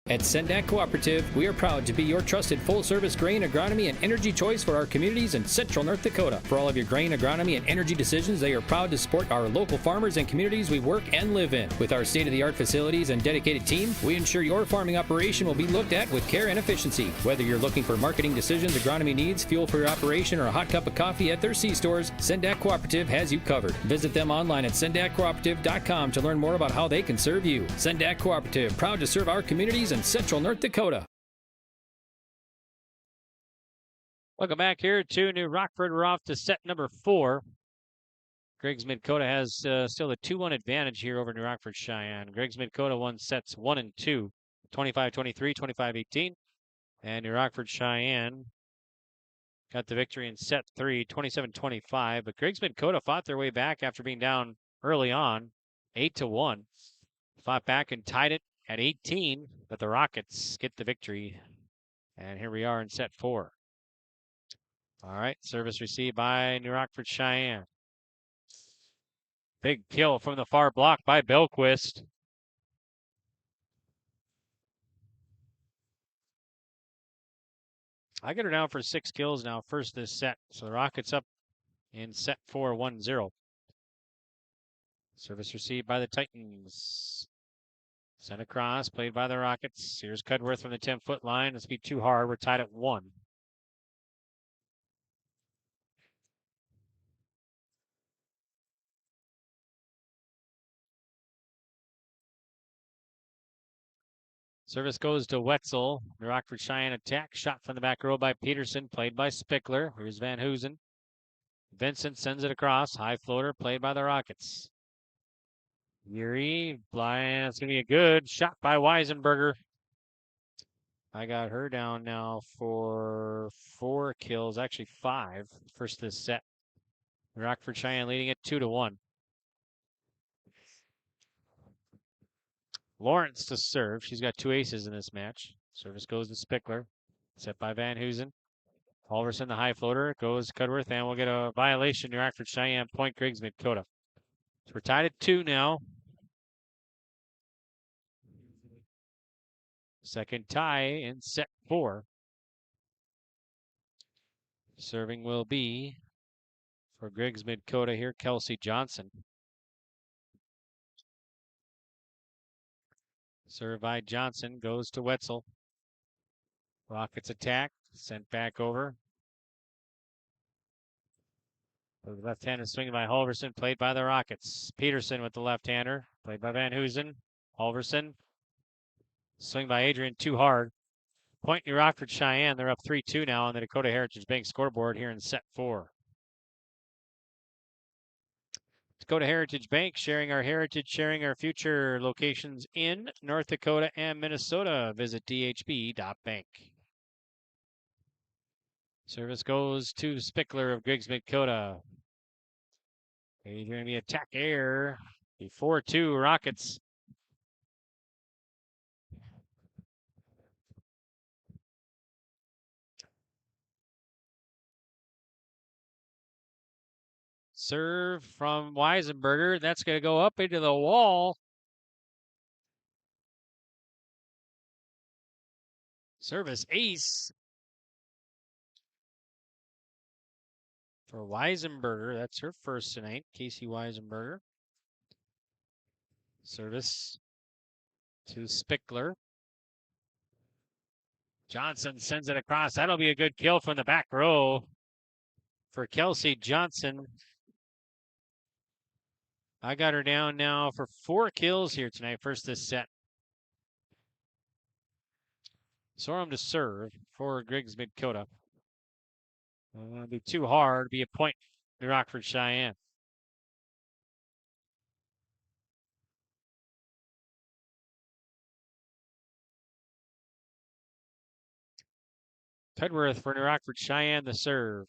At Sendak Cooperative, we are proud to be your trusted full-service grain, agronomy, and energy choice for our communities in central North Dakota. For all of your grain, agronomy, and energy decisions, they are proud to support our local farmers and communities we work and live in. With our state-of-the-art facilities and dedicated team, we ensure your farming operation will be looked at with care and efficiency. Whether you're looking for marketing decisions, agronomy needs, fuel for your operation, or a hot cup of coffee at their C-stores, Sendak Cooperative has you covered. Visit them online at sendakcooperative.com to learn more about how they can serve you. Sendak Cooperative, proud to serve our communities in central North Dakota. Welcome back here to New Rockford. We're off to set number 4. Griggs-Midkota has still a 2-1 advantage here over New Rockford-Sheyenne. Griggs-Midkota won sets 1 and 2, 25-23, 25-18. And New Rockford-Cheyenne got the victory in set 3, 27-25. But Griggs-Midkota fought their way back after being down early on, 8-1. Fought back and tied it at 18, but the Rockets get the victory. And here we are in set 4. All right, service received by New Rockford-Cheyenne. Big kill from the far block by Belquist. I get her down for 6 kills now, first this set. So the Rockets up in set 4, 1-0. Service received by the Titans. Sent across, played by the Rockets. Here's Cudworth from the 10-foot line. This will be too hard. We're tied at 1. Service goes to Wetzel. The Rockford-Sheyenne attack. Shot from the back row by Peterson, played by Spickler. Here's Van Hoosen. Vincent sends it across. High floater, played by the Rockets. Yuri, blind. It's going to be a good shot by Weisenberger. I got her down now for 4 kills, actually 5, first this set. Rockford-Sheyenne leading it 2-1. Lawrence to serve. She's got 2 aces in this match. Service goes to Spickler. Set by Van Hoosen. Halverson, the high floater, goes Cudworth, and we'll get a violation. New Rockford-Cheyenne point Griggs-Midkota. So we're tied at 2 now. Second tie in set 4. Serving will be for Griggs-Midkota here, Kelsey Johnson. Serve by Johnson goes to Wetzel. Rockets attack, sent back over. The left-hander swinging by Halverson, played by the Rockets. Peterson with the left-hander, played by Van Hoosen. Halverson. Swing by Adrian, too hard. Point New Rockford-Cheyenne. They're up 3-2 now on the Dakota Heritage Bank scoreboard here in set 4. Dakota Heritage Bank, sharing our heritage, sharing our future. Locations in North Dakota and Minnesota. Visit dhb.bank. Service goes to Spickler of Griggs-Midkota. He's going to be attack air. 4-2 Rockets. Serve from Weisenberger. That's going to go up into the wall. Service ace for Weisenberger. That's her first tonight, Casey Weisenberger. Service to Spickler. Johnson sends it across. That'll be a good kill from the back row for Kelsey Johnson. I got her down now for 4 kills here tonight, first this set. Sorum to serve for Griggs-Midkota. It'll be too hard. Be a point to Rockford-Sheyenne. Cudworth for New Rockford-Sheyenne, the serve.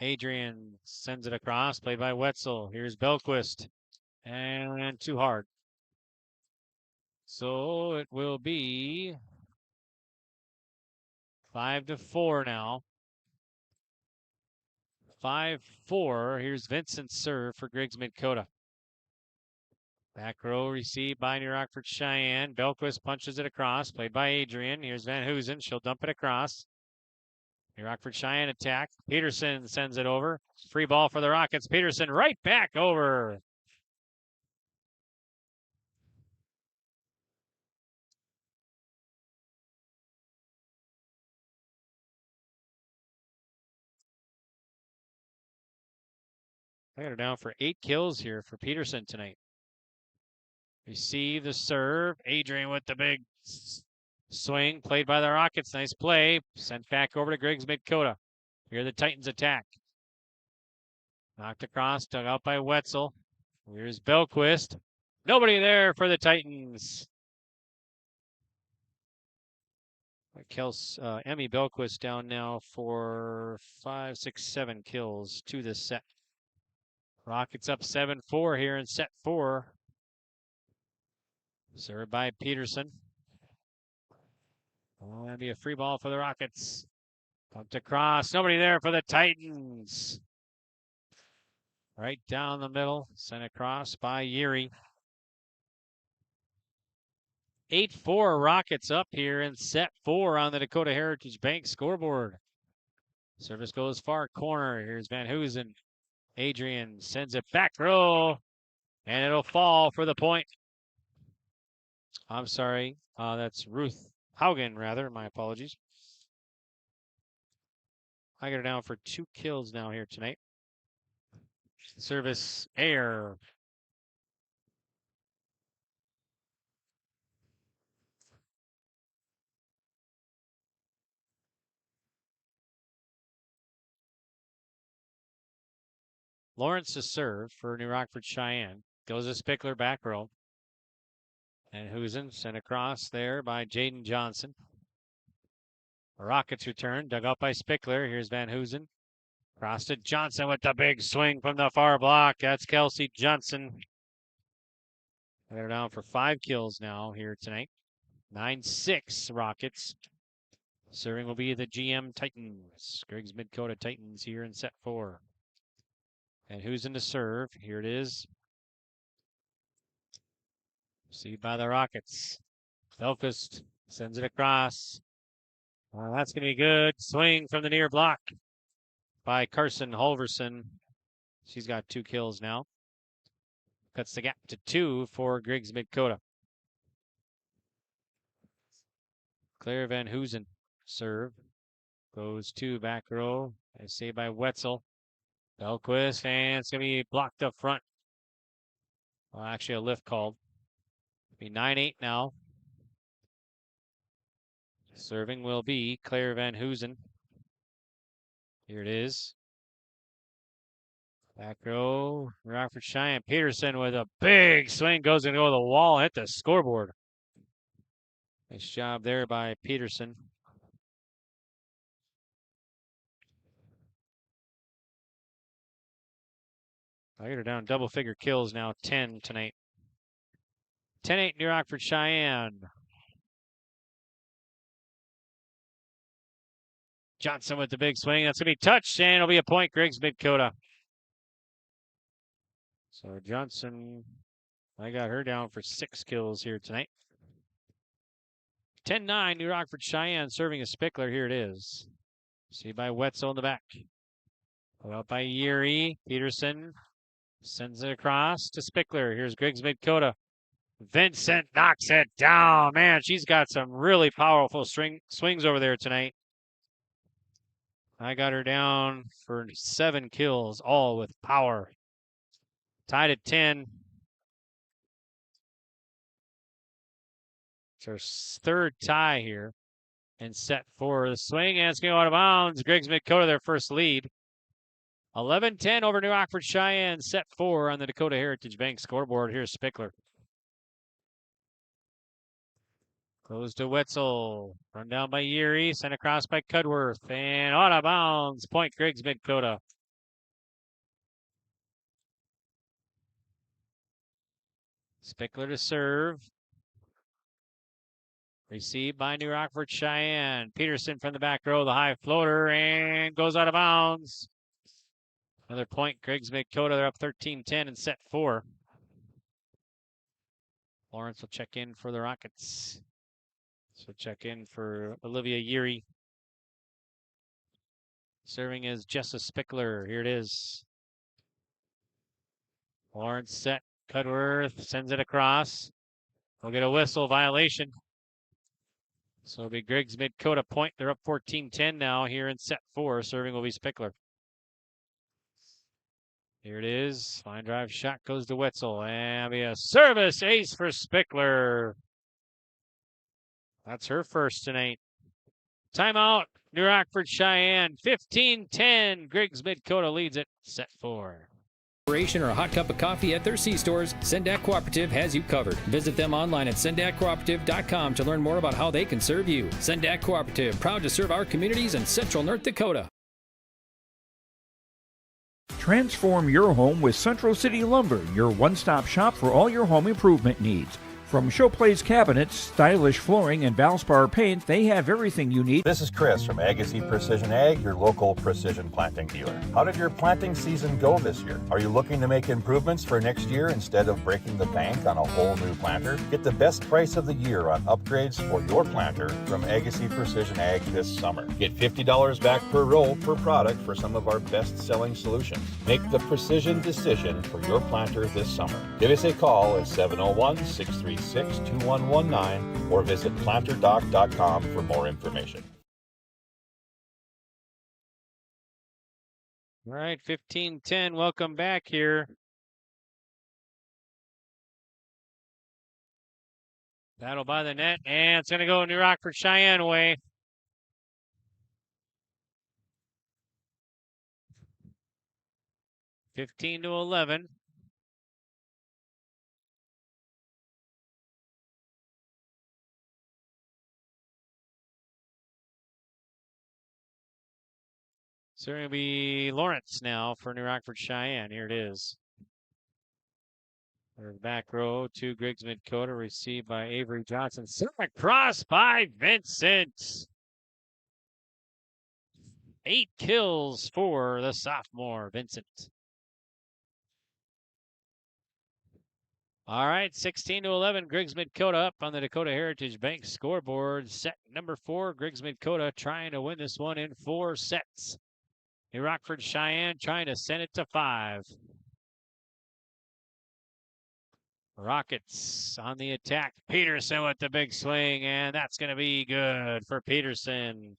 Adrian sends it across, played by Wetzel. Here's Belquist. And too hard. So it will be 5-4 now. 5-4. Here's Vincent's serve for Griggs-Midkota. Back row received by New Rockford-Sheyenne. Belquist punches it across, played by Adrian. Here's Van Hoosen. She'll dump it across. New Rockford-Sheyenne attack. Peterson sends it over. Free ball for the Rockets. Peterson right back over. I got her down for 8 kills here for Peterson tonight. Receive the serve. Adrian with the big swing. Played by the Rockets. Nice play. Sent back over to Griggs-Midkota. Here the Titans attack. Knocked across. Dug out by Wetzel. Here's Belquist. Nobody there for the Titans. Emmy Belquist down now for 5, 6, 7 kills to this set. Rockets up 7-4 here in set 4. Served by Peterson. That'll be a free ball for the Rockets. Pumped across. Nobody there for the Titans. Right down the middle. Sent across by Yeri. 8-4 Rockets up here in set 4 on the Dakota Heritage Bank scoreboard. Service goes far corner. Here's Van Hoosen. Adrian sends it back row. And it'll fall for the point. I'm sorry. That's Ruth Haugen, rather. My apologies. I got her down for 2 kills now here tonight. Service air. Lawrence to serve for New Rockford-Sheyenne. Goes to Spickler back row. And Hoosen sent across there by Jaden Johnson. Rockets return, dug up by Spickler. Here's Van Hoosen. Cross to Johnson with the big swing from the far block. That's Kelsey Johnson. They're down for 5 kills now here tonight. 9-6 Rockets. Serving will be the GM Titans. Griggs-Midkota Titans here in set 4. And who's in the serve? Here it is. Received by the Rockets. Belquist sends it across. That's going to be good. Swing from the near block by Carson Holverson. She's got 2 kills now. Cuts the gap to 2 for Griggs-Midkota. Claire Van Hoosen serve. Goes to back row. Saved by Wetzel. Belquist, and it's going to be blocked up front. Well, actually, a lift called. Be 9-8 now. Serving will be Claire Van Hoosen. Here it is. Back row, Rockford-Sheyenne. Peterson with a big swing. Goes and go to the wall, hit the scoreboard. Nice job there by Peterson. I get her down double-figure kills now, 10 tonight. 10-8 New Rockford-Sheyenne. Johnson with the big swing. That's going to be touched, and it'll be a point, Griggs-Midkota. So Johnson, I got her down for 6 kills here tonight. 10-9, New Rockford-Sheyenne serving a Spickler. Here it is. See by Wetzel in the back. Put out by Yuri. Peterson sends it across to Spickler. Here's Griggs-Midkota. Vincent knocks it down. Man, she's got some really powerful swings over there tonight. I got her down for 7 kills, all with power. Tied at 10. It's our 3rd tie here. And set 4. The swing, and it's going to go out of bounds. Griggs-Midkota, their first lead. 11-10 over New Rockford-Sheyenne. Set 4 on the Dakota Heritage Bank scoreboard. Here's Spickler. Goes to Wetzel. Run down by Yuri. Sent across by Cudworth. And out of bounds. Point Griggs-Midkota. Spickler to serve. Received by New Rockford-Sheyenne. Peterson from the back row. The high floater. And goes out of bounds. Another point. Griggs-Midkota. They're up 13-10 in set 4. Lawrence will check in for the Rockets. So check in for Olivia Yuri. Serving as Jessa Spickler. Here it is. Lawrence set. Cudworth sends it across. We'll get a whistle violation. So it'll be Griggs-Midkota point. They're up 14-10 now here in set 4. Serving will be Spickler. Here it is. Fine drive shot goes to Wetzel. And be a service ace for Spickler. That's her first tonight. Timeout. New Rockford-Sheyenne. 15-10. Griggs-Midkota leads it. Set 4. Or a hot cup of coffee at their C-stores, Sendak Cooperative has you covered. Visit them online at sendakcooperative.com to learn more about how they can serve you. Sendak Cooperative, proud to serve our communities in central North Dakota. Transform your home with Central City Lumber, your one-stop shop for all your home improvement needs. From showplace cabinets, stylish flooring, and Valspar paint, they have everything you need. This is Chris from Agassiz Precision Ag, your local precision planting dealer. How did your planting season go this year? Are you looking to make improvements for next year instead of breaking the bank on a whole new planter? Get the best price of the year on upgrades for your planter from Agassiz Precision Ag this summer. Get $50 back per roll per product for some of our best-selling solutions. Make the precision decision for your planter this summer. Give us a call at 701-636-2119 or visit planterdoc.com for more information. All right, 15-10. Welcome back here. Battle by the net, and it's going to go New Rockford-Sheyenne way. (15-11). So it's going to be Lawrence now for New Rockford-Sheyenne. Here it is. There's back row to Griggs-Midkota, received by Avery Johnson. Sent across by Vincent. 8 kills for the sophomore, Vincent. All right, 16-11. Griggs-Midkota up on the Dakota Heritage Bank scoreboard. Set number 4. Griggs-Midkota trying to win this one in 4 sets. New Rockford-Sheyenne trying to send it to 5. Rockets on the attack. Peterson with the big swing, and that's going to be good for Peterson.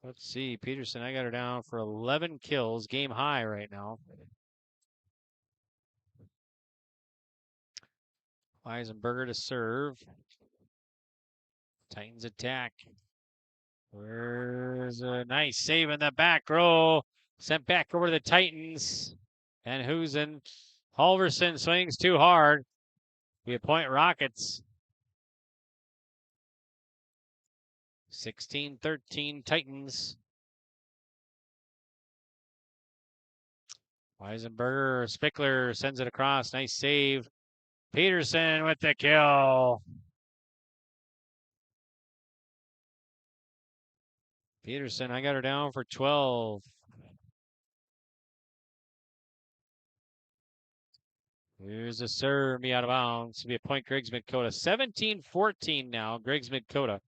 Let's see, Peterson, I got her down for 11 kills, game high right now. Weisenberger to serve. Titans attack. There's a nice save in the back row. Sent back over to the Titans. And Husen. Halverson swings too hard. We appoint Rockets. 16-13 Titans. Weisenberger, Spickler sends it across. Nice save. Peterson with the kill. Peterson, I got her down for 12. Here's a serve, be out of bounds. It'll be a point, Griggs-Midkota. 17-14 now, Griggs-Midkota.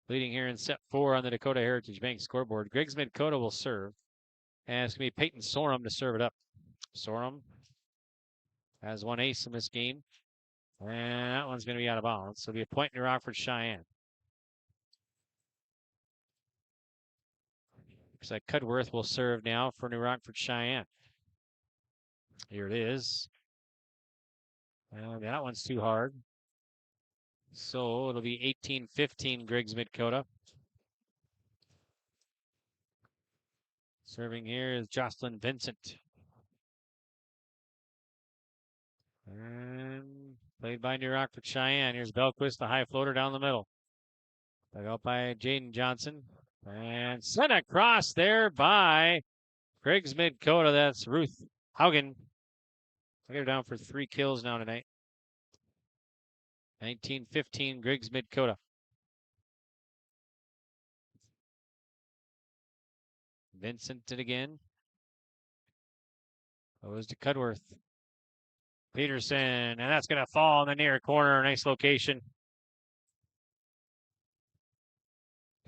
Leading here in set 4 on the Dakota Heritage Bank scoreboard. Griggs-Midkota will serve. And it's going to be Peyton Sorum to serve it up. Sorum has one ace in this game. And that one's going to be out of bounds. So it'll be a point in Rockford-Sheyenne. Looks like Cudworth will serve now for New Rockford-Sheyenne. Here it is. And that one's too hard. So it'll be 18-15 Griggs-Midkota. Serving here is Jocelyn Vincent. And played by New Rockford-Sheyenne. Here's Belquist, the high floater down the middle. Dug out by Jaden Johnson. And sent across there by Griggs-Midkota. That's Ruth Haugen. I got her down for 3 kills now tonight. 19-15 Griggs-Midkota. Vincent it again. Goes to Cudworth. Peterson, and that's going to fall in the near corner. Nice location.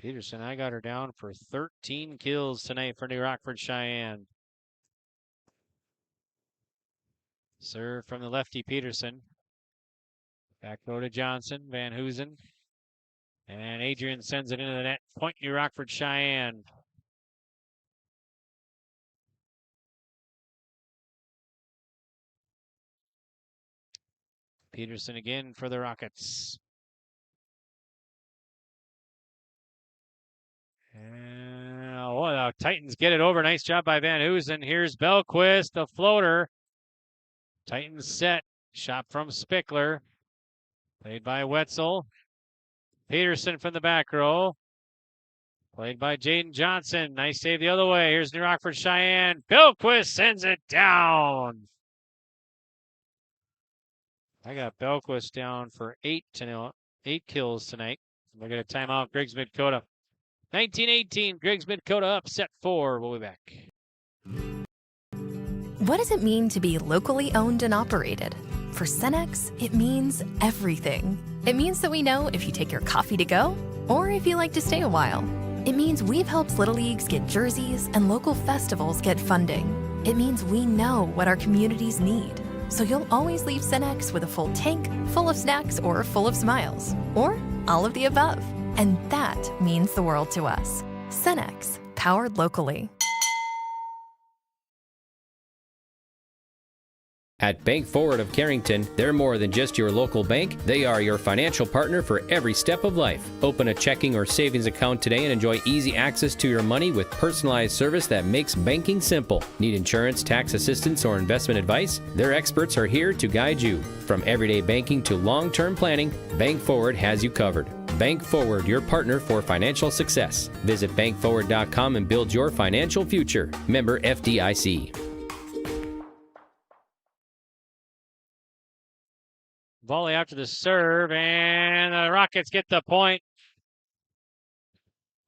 Peterson, I got her down for 13 kills tonight for New Rockford-Sheyenne. Serve from the lefty Peterson. Back row to Johnson, Van Hoosen. And Adrian sends it into the net. Point New Rockford-Sheyenne. Peterson again for the Rockets. And the Titans get it over. Nice job by Van Hoosen. Here's Belquist, the floater. Titans set. Shot from Spickler. Played by Wetzel. Peterson from the back row. Played by Jaden Johnson. Nice save the other way. Here's New Rockford-Sheyenne. Belquist sends it down. I got Belquist down for 8 kills tonight. We're going to timeout Griggs-Midkota. 19-18, Griggs-Midkota up, set 4. We'll be back. What does it mean to be locally owned and operated? For Cenex, it means everything. It means that we know if you take your coffee to go or if you like to stay a while. It means we've helped Little Leagues get jerseys and local festivals get funding. It means we know what our communities need. So you'll always leave Cenex with a full tank, full of snacks, or full of smiles. Or all of the above. And that means the world to us. Cenex, powered locally. At Bank Forward of Carrington, they're more than just your local bank. They are your financial partner for every step of life. Open a checking or savings account today and enjoy easy access to your money with personalized service that makes banking simple. Need insurance, tax assistance, or investment advice? Their experts are here to guide you. From everyday banking to long-term planning, Bank Forward has you covered. Bank Forward, your partner for financial success. Visit bankforward.com and build your financial future. Member FDIC. Volley after the serve, and the Rockets get the point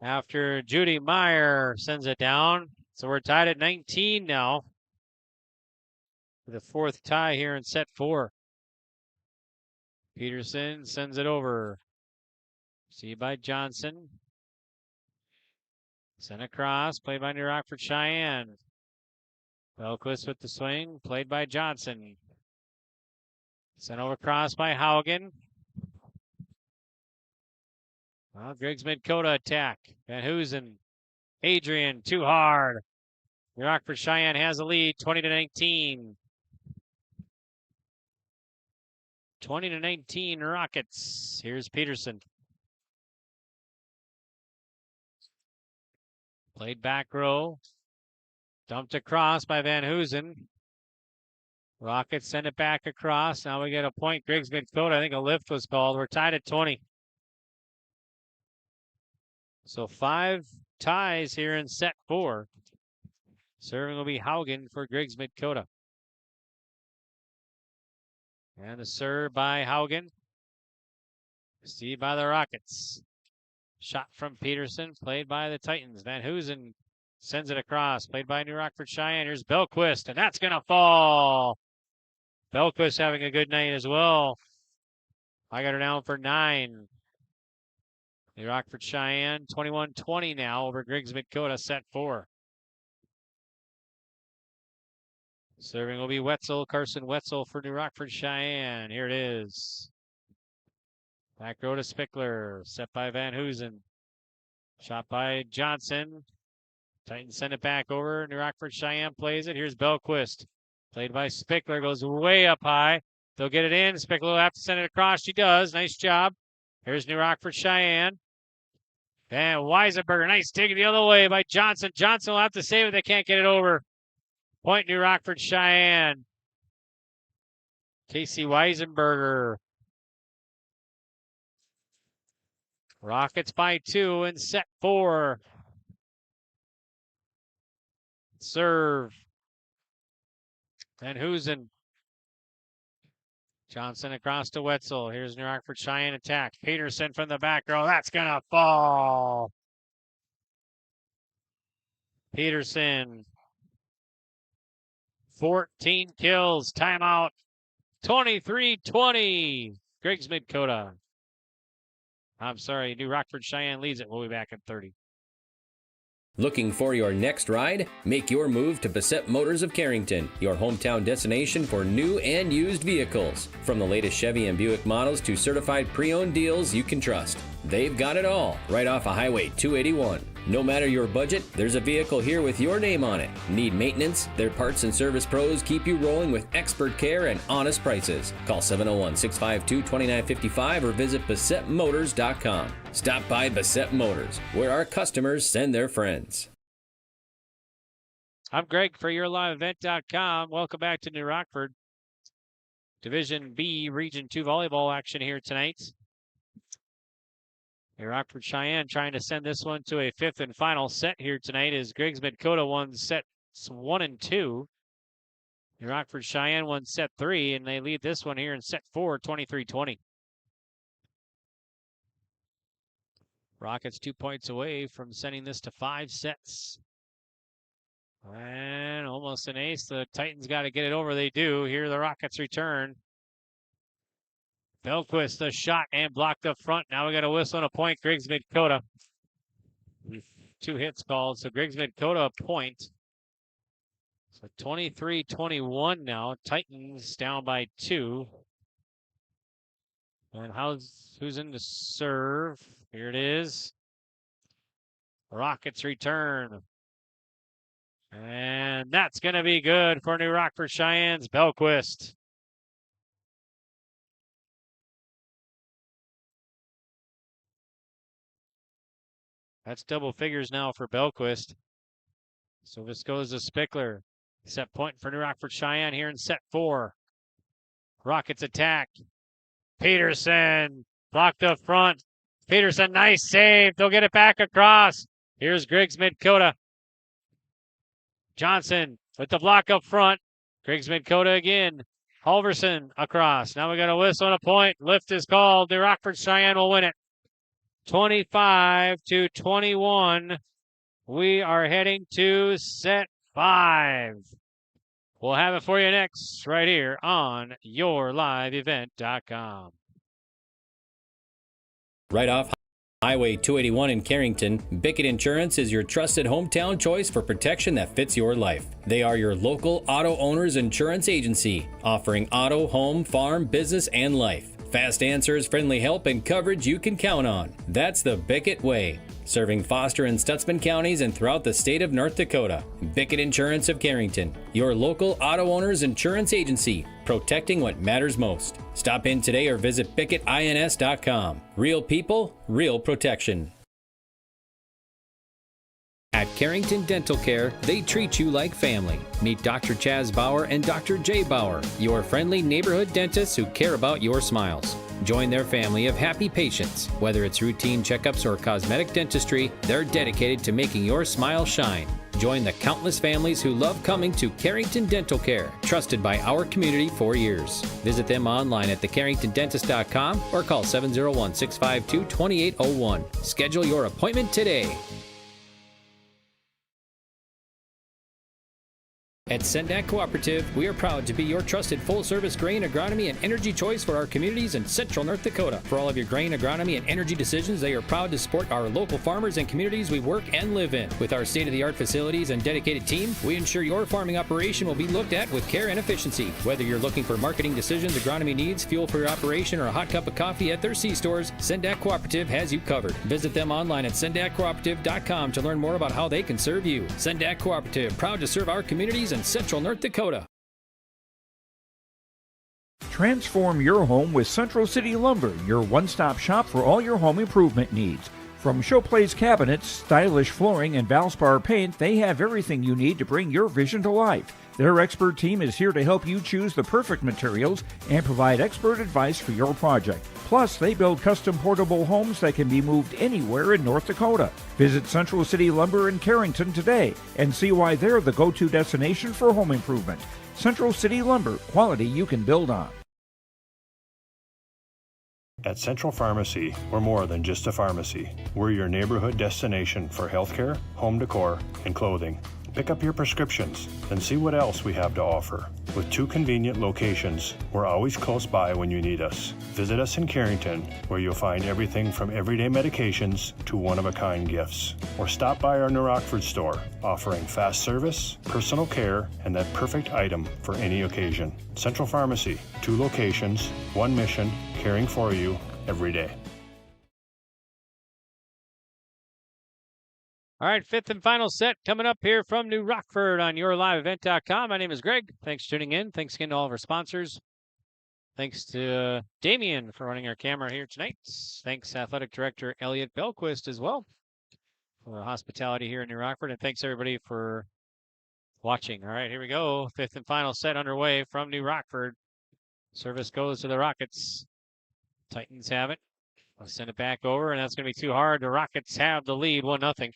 after Judy Meyer sends it down. So we're tied at 19 now for the 4th tie here in set 4. Peterson sends it over. See by Johnson. Sent across, played by New Rockford-Sheyenne. Belquist with the swing, played by Johnson. Sent over cross by Haugen. Well, Griggs-Midkota attack. Van Hoosen. Adrian, too hard. New Rockford-Sheyenne has a lead, 20-19. 20-19 Rockets. Here's Peterson. Played back row. Dumped across by Van Hoosen. Rockets send it back across. Now we get a point. Griggs-Midkota. I think a lift was called. We're tied at 20. So 5 ties here in set 4. Serving will be Haugen for Griggs-Midkota. And the serve by Haugen. Received by the Rockets. Shot from Peterson, played by the Titans. Van Hoosen sends it across, played by New Rockford-Sheyenne. Here's Belquist, and that's going to fall. Belquist having a good night as well. I got her down for 9. New Rockford-Sheyenne, 21-20 now over Griggs-Midkota, set 4. Serving will be Wetzel, Carson Wetzel for New Rockford-Cheyenne. Here it is. Back row to Spickler, set by Van Hoosen. Shot by Johnson. Titans send it back over. New Rockford-Cheyenne plays it. Here's Belquist. Played by Spickler, goes way up high. They'll get it in. Spickler will have to send it across. She does. Nice job. Here's New Rockford-Cheyenne. And Weisenberger, nice dig the other way by Johnson. Johnson will have to save it. They can't get it over. Point New Rockford-Cheyenne. Casey Weisenberger. Rockets by 2 in set 4. Serve. Van Hoosen. Johnson across to Wetzel. Here's New Rockford-Cheyenne attack. Peterson from the back row. That's going to fall. Peterson. 14 kills. Timeout. 23-20. Griggs-Midkota. I'm sorry. New Rockford-Cheyenne leads it. We'll be back at 30. Looking for your next ride? Make your move to Bassett Motors of Carrington, your hometown destination for new and used vehicles. From the latest Chevy and Buick models to certified pre-owned deals you can trust. They've got it all, right off of Highway 281. No matter your budget, there's a vehicle here with your name on it. Need maintenance? Their parts and service pros keep you rolling with expert care and honest prices. Call 701-652-2955 or visit BassettMotors.com. Stop by Bassett Motors, where our customers send their friends. I'm Greg for YourLiveEvent.com. Welcome back to New Rockford. Division B, Region 2 volleyball action here tonight. New Rockford-Cheyenne trying to send this one to a 5th and final set here tonight as Griggs-Midkota won sets 1 and 2. New Rockford-Cheyenne won set 3, and they lead this one here in set 4, 23-20. Rockets 2 points away from sending this to 5 sets. And almost an ace. The Titans got to get it over. They do. Here the Rockets return. Belquist, the shot and blocked up front. Now we got a whistle and a point. Griggs-Midkota. 2 hits called. So Griggs-Midkota a point. So 23-21 now. Titans down by 2. And who's in the serve? Here it is. Rockets return. And that's going to be good for New Rockford-Cheyenne's Belquist. That's double figures now for Belquist. So this goes to Spickler. Set point for New Rockford-Cheyenne here in set 4. Rockets attack. Peterson blocked up front. Peterson, nice save. They'll get it back across. Here's Griggs-Midkota. Johnson with the block up front. Griggs-Midkota again. Halverson across. Now we got a whistle and a point. Lift is called. New Rockford-Cheyenne will win it. 25-21. We are heading to set 5. We'll have it for you next right here on YourLiveEvent.com. Right off Highway 281 in Carrington, Bickett Insurance is your trusted hometown choice for protection that fits your life. They are your local auto owners insurance agency, offering auto, home, farm, business, and life. Fast answers, friendly help, and coverage you can count on. That's the Bickett way. Serving Foster and Stutzman counties and throughout the state of North Dakota. Bickett Insurance of Carrington, your local auto owners insurance agency, protecting what matters most. Stop in today or visit BickettINS.com. Real people, real protection. At Carrington Dental Care, they treat you like family. Meet Dr. Chaz Bauer and Dr. Jay Bauer, your friendly neighborhood dentists who care about your smiles. Join their family of happy patients. Whether it's routine checkups or cosmetic dentistry, they're dedicated to making your smile shine. Join the countless families who love coming to Carrington Dental Care, trusted by our community for years. Visit them online at thecarringtondentist.com or call 701-652-2801. Schedule your appointment today. At Sendak Cooperative, we are proud to be your trusted full-service grain, agronomy, and energy choice for our communities in central North Dakota. For all of your grain, agronomy, and energy decisions, they are proud to support our local farmers and communities we work and live in. With our state-of-the-art facilities and dedicated team, we ensure your farming operation will be looked at with care and efficiency. Whether you're looking for marketing decisions, agronomy needs, fuel for your operation, or a hot cup of coffee at their C-stores, Sendak Cooperative has you covered. Visit them online at sendakcooperative.com to learn more about how they can serve you. Sendak Cooperative, proud to serve our communities in central North Dakota. Transform your home with Central City Lumber, your one-stop shop for all your home improvement needs. From showplace cabinets, stylish flooring, and Valspar paint, they have everything you need to bring your vision to life. Their expert team is here to help you choose the perfect materials and provide expert advice for your project. Plus, they build custom portable homes that can be moved anywhere in North Dakota. Visit Central City Lumber in Carrington today and see why they're the go-to destination for home improvement. Central City Lumber, quality you can build on. At Central Pharmacy, we're more than just a pharmacy. We're your neighborhood destination for healthcare, home decor, and clothing. Pick up your prescriptions and see what else we have to offer. With 2 convenient locations, we're always close by when you need us. Visit us in Carrington, where you'll find everything from everyday medications to one-of-a-kind gifts. Or stop by our New Rockford store, offering fast service, personal care, and that perfect item for any occasion. Central Pharmacy, 2 locations, 1 mission, caring for you every day. All right, 5th and final set coming up here from New Rockford on yourliveevent.com. My name is Greg. Thanks for tuning in. Thanks again to all of our sponsors. Thanks to Damien for running our camera here tonight. Thanks Athletic Director Elliot Belquist as well for hospitality here in New Rockford. And thanks everybody for watching. All right, here we go. 5th and final set underway from New Rockford. Service goes to the Rockets. Titans have it. I'll send it back over, and that's going to be too hard. The Rockets have the lead, 1-0.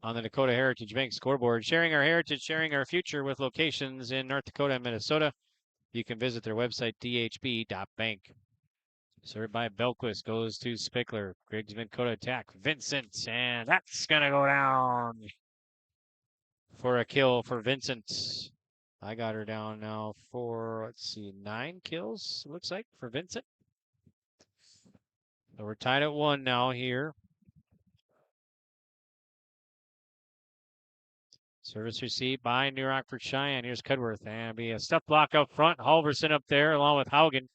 On the Dakota Heritage Bank scoreboard. Sharing our heritage, sharing our future with locations in North Dakota and Minnesota. You can visit their website, dhb.bank. Served by Belquist, goes to Spickler. Griggs-Midkota attack. Vincent, and that's going to go down for a kill for Vincent. I got her down now for, let's see, 9 kills, looks like, for Vincent. So we're tied at 1 now here. Service received by New Rockford-Sheyenne. Here's Cudworth. And be a stuff block up front. Halverson up there along with Haugen.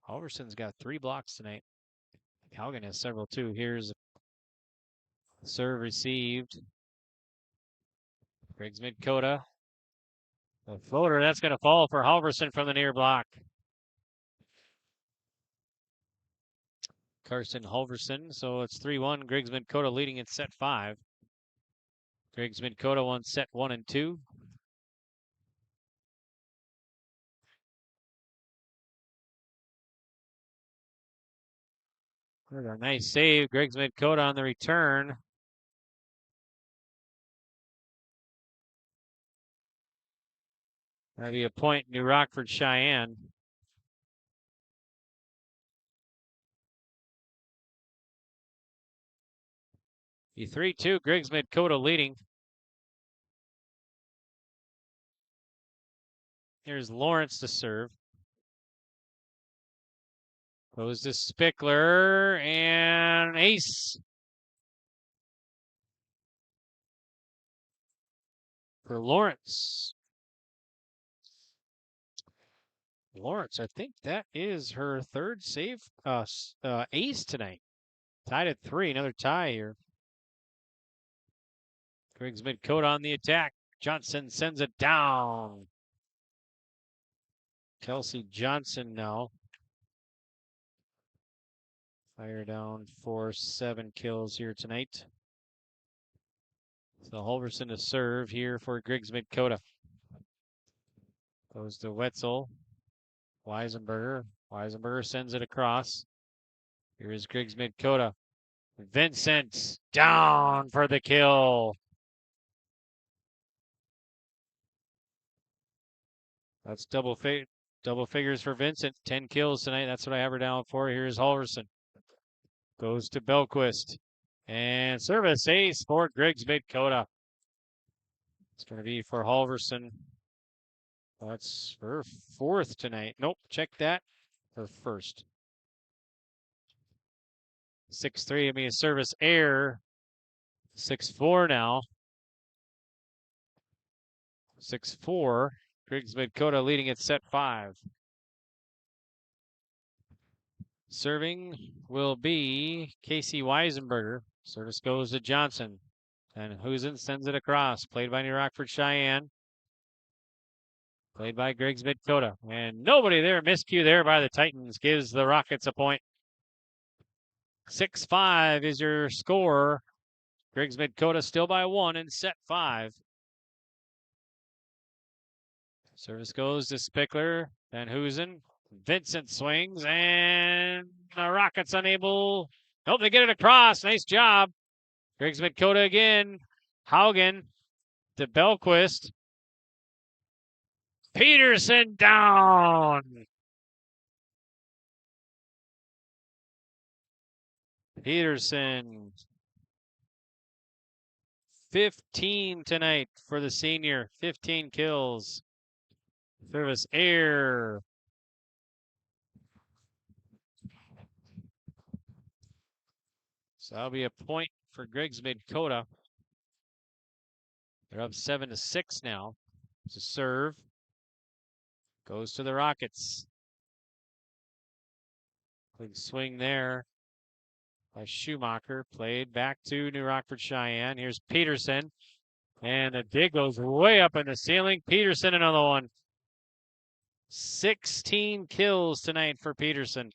Halverson's got 3 blocks tonight. Haugen has several too. Here's serve received. Griggs-Midkota. The floater, that's going to fall for Halverson from the near block. Carson Halverson. So it's 3-1. Griggs-Midkota leading in set 5. Griggs-Midkota won set 1 and 2. There's a nice save. Griggs-Midkota on the return. That'll be a point, New Rockford-Sheyenne. Be 3-2, Griggs-Midkota leading. Here's Lawrence to serve. Goes to Spickler, and ace. For Lawrence. Lawrence, I think that is her 3rd save, ace tonight. Tied at 3, another tie here. Griggs-Midkota on the attack. Johnson sends it down. Kelsey Johnson now. Fire down for 7 kills here tonight. So Halverson to serve here for Griggs-Midkota. Goes to Wetzel. Weisenberger. Weisenberger sends it across. Here is Griggs-Midkota. Vincent down for the kill. That's double figures for Vincent. 10 kills tonight. That's what I have her down for. Here's Halverson. Goes to Belquist. And service ace for Griggs-Midkota. It's going to be for Halverson. That's her fourth tonight. Nope, check that. Her first. 6-3, I mean a service error. 6-4 now. 6-4. Griggs-Midkota leading at set 5. Serving will be Casey Weisenberger. Service goes to Johnson. And Husen sends it across. Played by New Rockford-Sheyenne. Played by Griggs-Midkota. And nobody there. Miscue there by the Titans gives the Rockets a point. 6-5 is your score. Griggs-Midkota still by 1 in set 5. Service goes to Spickler. Then Husen. Vincent swings. And the Rockets unable. Nope, they get it across. Nice job. Griggs-Midkota again. Haugen to Belquist. Peterson down. Peterson. 15 tonight for the senior. 15 kills. Service error. So that'll be a point for Griggs-Midkota. They're up 7-6 now. It's a serve. Goes to the Rockets. Big swing there by Schumacher. Played back to New Rockford-Sheyenne. Here's Peterson. And the dig goes way up in the ceiling. Peterson, another one. 16 kills tonight for Peterson.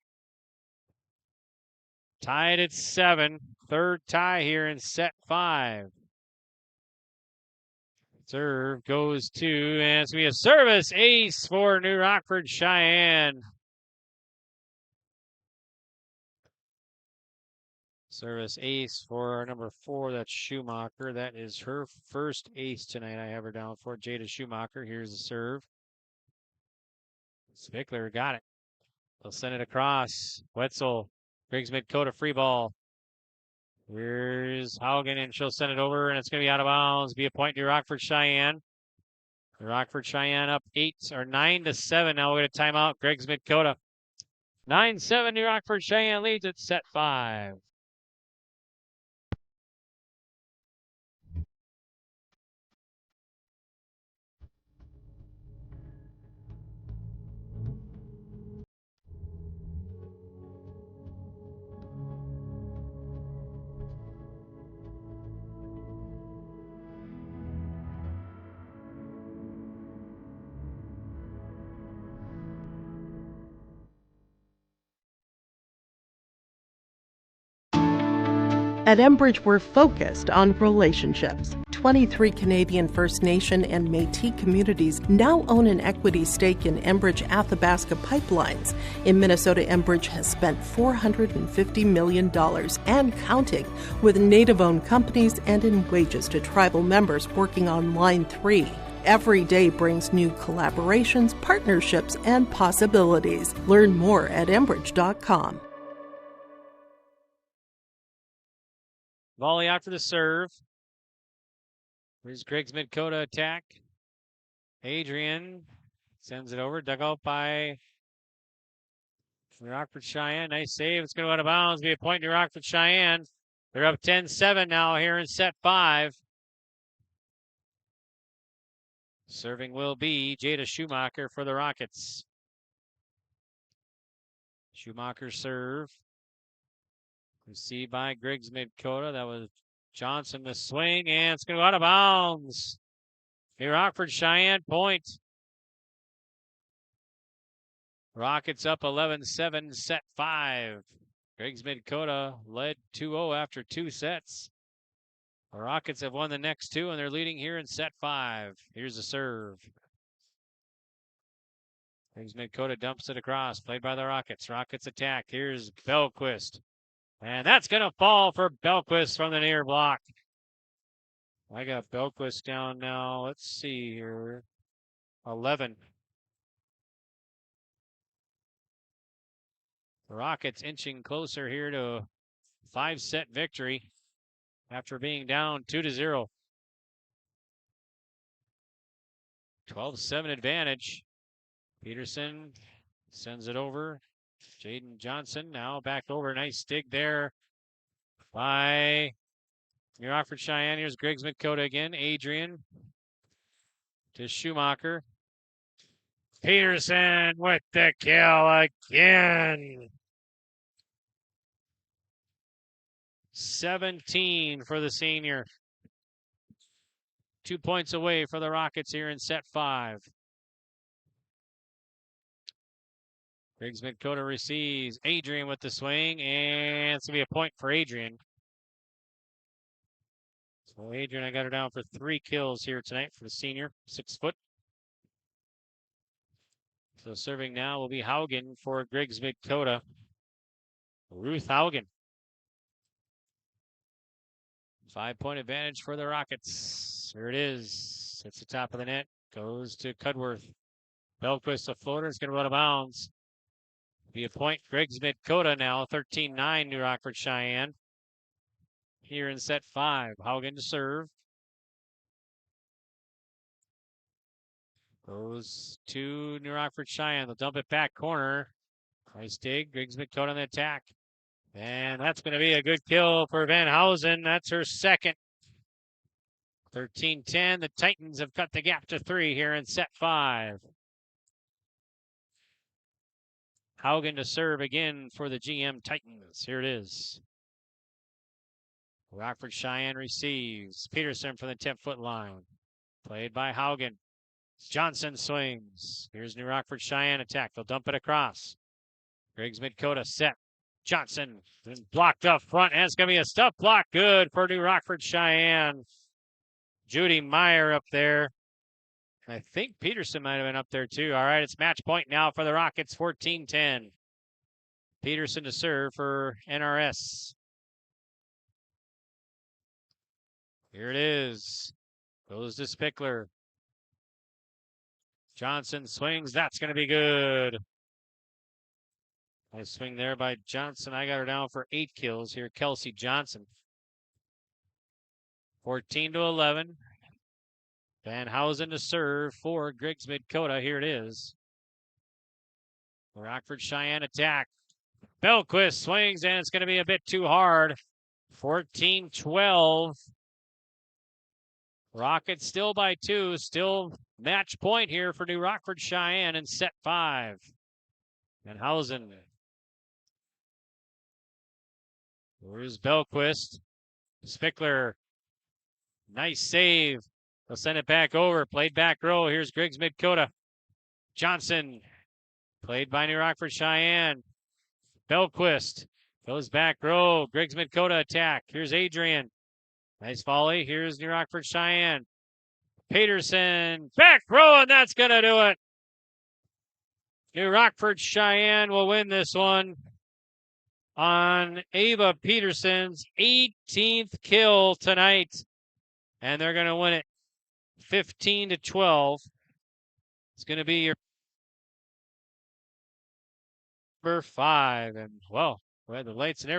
Tied at 7. Third tie here in set 5. Serve goes to, and it's going to be a service ace for New Rockford-Sheyenne. Service ace for number 4, that's Schumacher. That is her first ace tonight. I have her down for Jada Schumacher. Here's the serve. Spickler got it. They'll send it across. Wetzel, Griggs-Midkota free ball. Here's Haugen, and she'll send it over, and it's going to be out of bounds. Be a point to Rockford-Sheyenne. Rockford-Sheyenne up 9-7. Now we're going to timeout. Griggs-Midkota. 9-7. New Rockford-Sheyenne leads at set 5. At Enbridge, we're focused on relationships. 23 Canadian First Nation and Métis communities now own an equity stake in Enbridge Athabasca pipelines. In Minnesota, Enbridge has spent $450 million and counting with Native-owned companies and in wages to tribal members working on Line 3. Every day brings new collaborations, partnerships, and possibilities. Learn more at Enbridge.com. Volley after the serve. Here's Griggs-Midkota attack. Adrian sends it over. Dug out by Rockford-Sheyenne. Nice save. It's going to go out of bounds. Be a point to Rockford-Sheyenne. They're up 10-7 now here in set 5. Serving will be Jada Schumacher for the Rockets. Schumacher serve. Received by Griggs-Midkota. That was Johnson the swing, and it's going to go out of bounds. New Rockford-Sheyenne point. Rockets up 11-7, set 5. Griggs-Midkota led 2-0 after 2 sets. The Rockets have won the next 2, and they're leading here in set 5. Here's the serve. Griggs-Midkota dumps it across. Played by the Rockets. Rockets attack. Here's Belquist. And that's going to fall for Belquist from the near block. I got Belquist down now. Let's see here. 11. The Rockets inching closer here to a 5-set victory after being down 2-0. 12-7 advantage. Peterson sends it over. Jaden Johnson now back over. Nice dig there by New Rockford-Sheyenne. Here's Griggs-Midkota again. Adrian to Schumacher. Peterson with the kill again. 17 for the senior. 2 points away for the Rockets here in set 5. Griggs-Midkota receives. Adrian with the swing, and it's going to be a point for Adrian. So Adrian, I got her down for 3 kills here tonight for the senior, 6 foot. So serving now will be Haugen for Griggs-Midkota. Ruth Haugen. 5-point advantage for the Rockets. Here it is. Hits the top of the net. Goes to Cudworth. Belquist, a floater. It's going to run out of bounds. Be a point. Griggs-Midkota now. 13-9 New Rockford-Sheyenne. Here in set 5. Haugen to serve. Goes to New Rockford-Sheyenne. They'll dump it back corner. Nice dig. Griggs-Midkota on the attack. And that's going to be a good kill for Van Housen. That's her second. 13-10. The Titans have cut the gap to 3 here in set 5. Haugen to serve again for the GM Titans. Here it is. Rockford-Sheyenne receives. Peterson from the 10-foot line. Played by Haugen. Johnson swings. Here's New Rockford-Sheyenne attack. They'll dump it across. Griggs-Midkota set. Johnson blocked up front, and it's going to be a stuff block. Good for New Rockford-Sheyenne. Judy Meyer up there. I think Peterson might have been up there too. All right, it's match point now for the Rockets, 14-10. Peterson to serve for NRS. Here it is. Goes to Spickler. Johnson swings. That's going to be good. Nice swing there by Johnson. I got her down for 8 kills here. Kelsey Johnson. 14-11. Van Housen to serve for Griggs-Midkota. Here it is. Rockford-Sheyenne attack. Belquist swings, and it's going to be a bit too hard. 14-12. Rockets still by 2. Still match point here for New Rockford-Sheyenne in set 5. Van Housen. Here's Belquist. Spickler. Nice save. They'll send it back over. Played back row. Here's Griggs-Midkota. Johnson. Played by New Rockford-Sheyenne. Belquist. Goes back row. Griggs-Midkota attack. Here's Adrian. Nice volley. Here's New Rockford-Sheyenne. Peterson. Back row, and that's going to do it. New Rockford-Sheyenne will win this one on Ava Peterson's 18th kill tonight. And they're going to win it 15-12. It's going to be your number 5. And, well, we had the lights and everything.